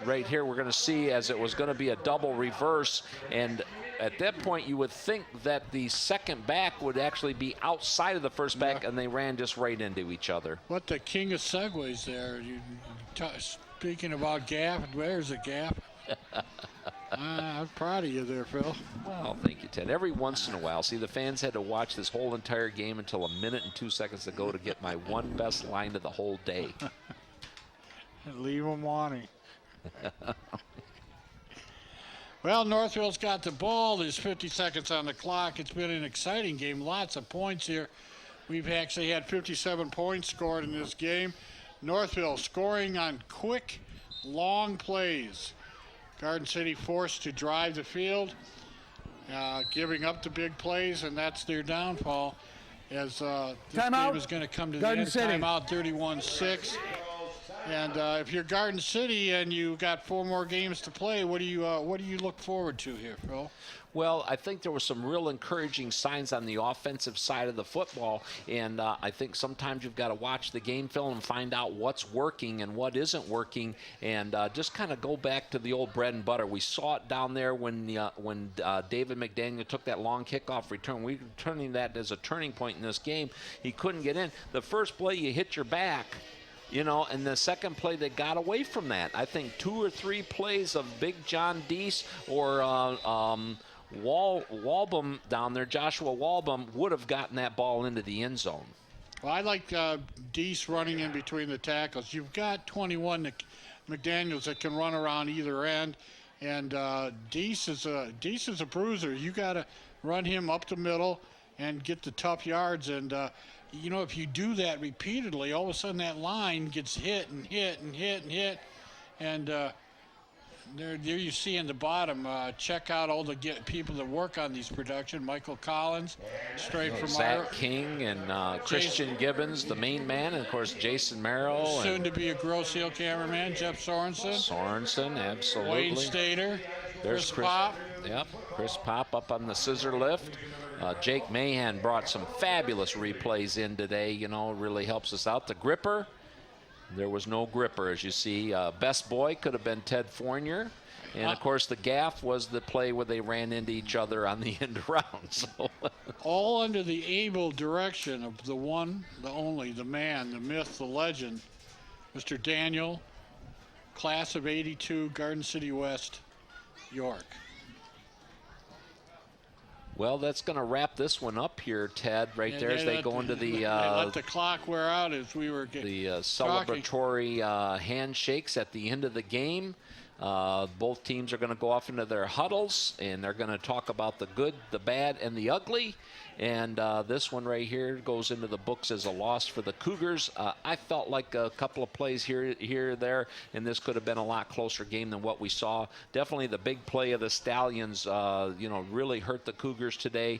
right here we're going to see as it was going to be a double reverse, and at that point you would think that the second back would actually be outside of the first back, and they ran just right into each other. What the king of segues there. Speaking about gaff, where's the gaff? I'm proud of you there, Phil. Well, thank you, Ted. Every once in a while, see, the fans had to watch this whole entire game until 1 minute and 2 seconds to go to get my one best line of the whole day. Leave them wanting. Well, Northville's got the ball. There's 50 seconds on the clock. It's been an exciting game. Lots of points here. We've actually had 57 points scored in this game. Northville scoring on quick, long plays. Garden City forced to drive the field, giving up the big plays, and that's their downfall. As this game is going to come to the end. Timeout, 31-6. And if you're Garden City and you got 4 more games to play, what do you look forward to here, Phil? Well, I think there were some real encouraging signs on the offensive side of the football, and I think sometimes you've got to watch the game film and find out what's working and what isn't working, and just kind of go back to the old bread and butter. We saw it down there when David McDaniel took that long kickoff return. We were turning that as a turning point in this game. He couldn't get in. The first play, you hit your back. You know, and the second play, they got away from that. I think 2 or 3 plays of Big John Deese or Walbum down there, Joshua Walbum, would have gotten that ball into the end zone. Well, I like Deese running in between the tackles. You've got 21 McDaniels that can run around either end, and Deese is a bruiser. You got to run him up the middle and get the tough yards. And you know, if you do that repeatedly, all of a sudden that line gets hit and hit and hit and hit, and there you see in the bottom. Check out all the people that work on these production. Michael Collins, straight from Zach King and Christian Gibbons, the main man, and of course Jason Merrill. Soon to be a Grosse Hill cameraman, Jeff Sorensen. Sorensen, absolutely. Wayne Stater. There's Chris Pop. Yep, Chris Pop up on the scissor lift. Jake Mahan brought some fabulous replays in today. You know, really helps us out. The gripper, there was no gripper, as you see. Best boy could have been Ted Fournier. And, of course, the gaff was the play where they ran into each other on the end around. So. All under the able direction of the one, the only, the man, the myth, the legend, Mr. Daniel, class of '82, Garden City West, York. Well, that's going to wrap this one up here, Ted, right there as they go into the... let the clock wear out as we were the celebratory handshakes at the end of the game. Both teams are going to go off into their huddles, and they're going to talk about the good, the bad, and the ugly. And this one right here goes into the books as a loss for the Cougars. I felt like a couple of plays here, there, and this could have been a lot closer game than what we saw. Definitely the big play of the Stallions, really hurt the Cougars today.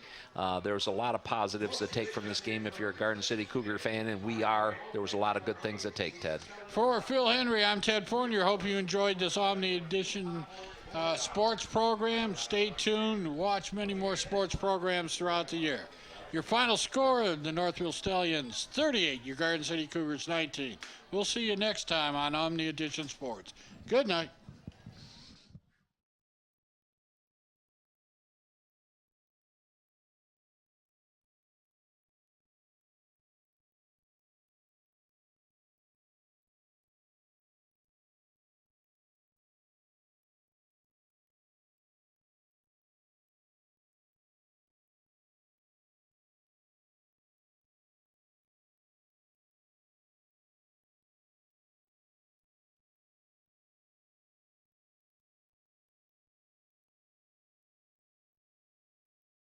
There's a lot of positives to take from this game if you're a Garden City Cougar fan, and we are. There was a lot of good things to take, Ted. For Phil Henry, I'm Ted Fournier. Hope you enjoyed this Omni Edition sports program. Stay tuned. Watch many more sports programs throughout the year. Your final score of the Northville Stallions, 38. Your Garden City Cougars, 19. We'll see you next time on Omni Edition Sports. Good night.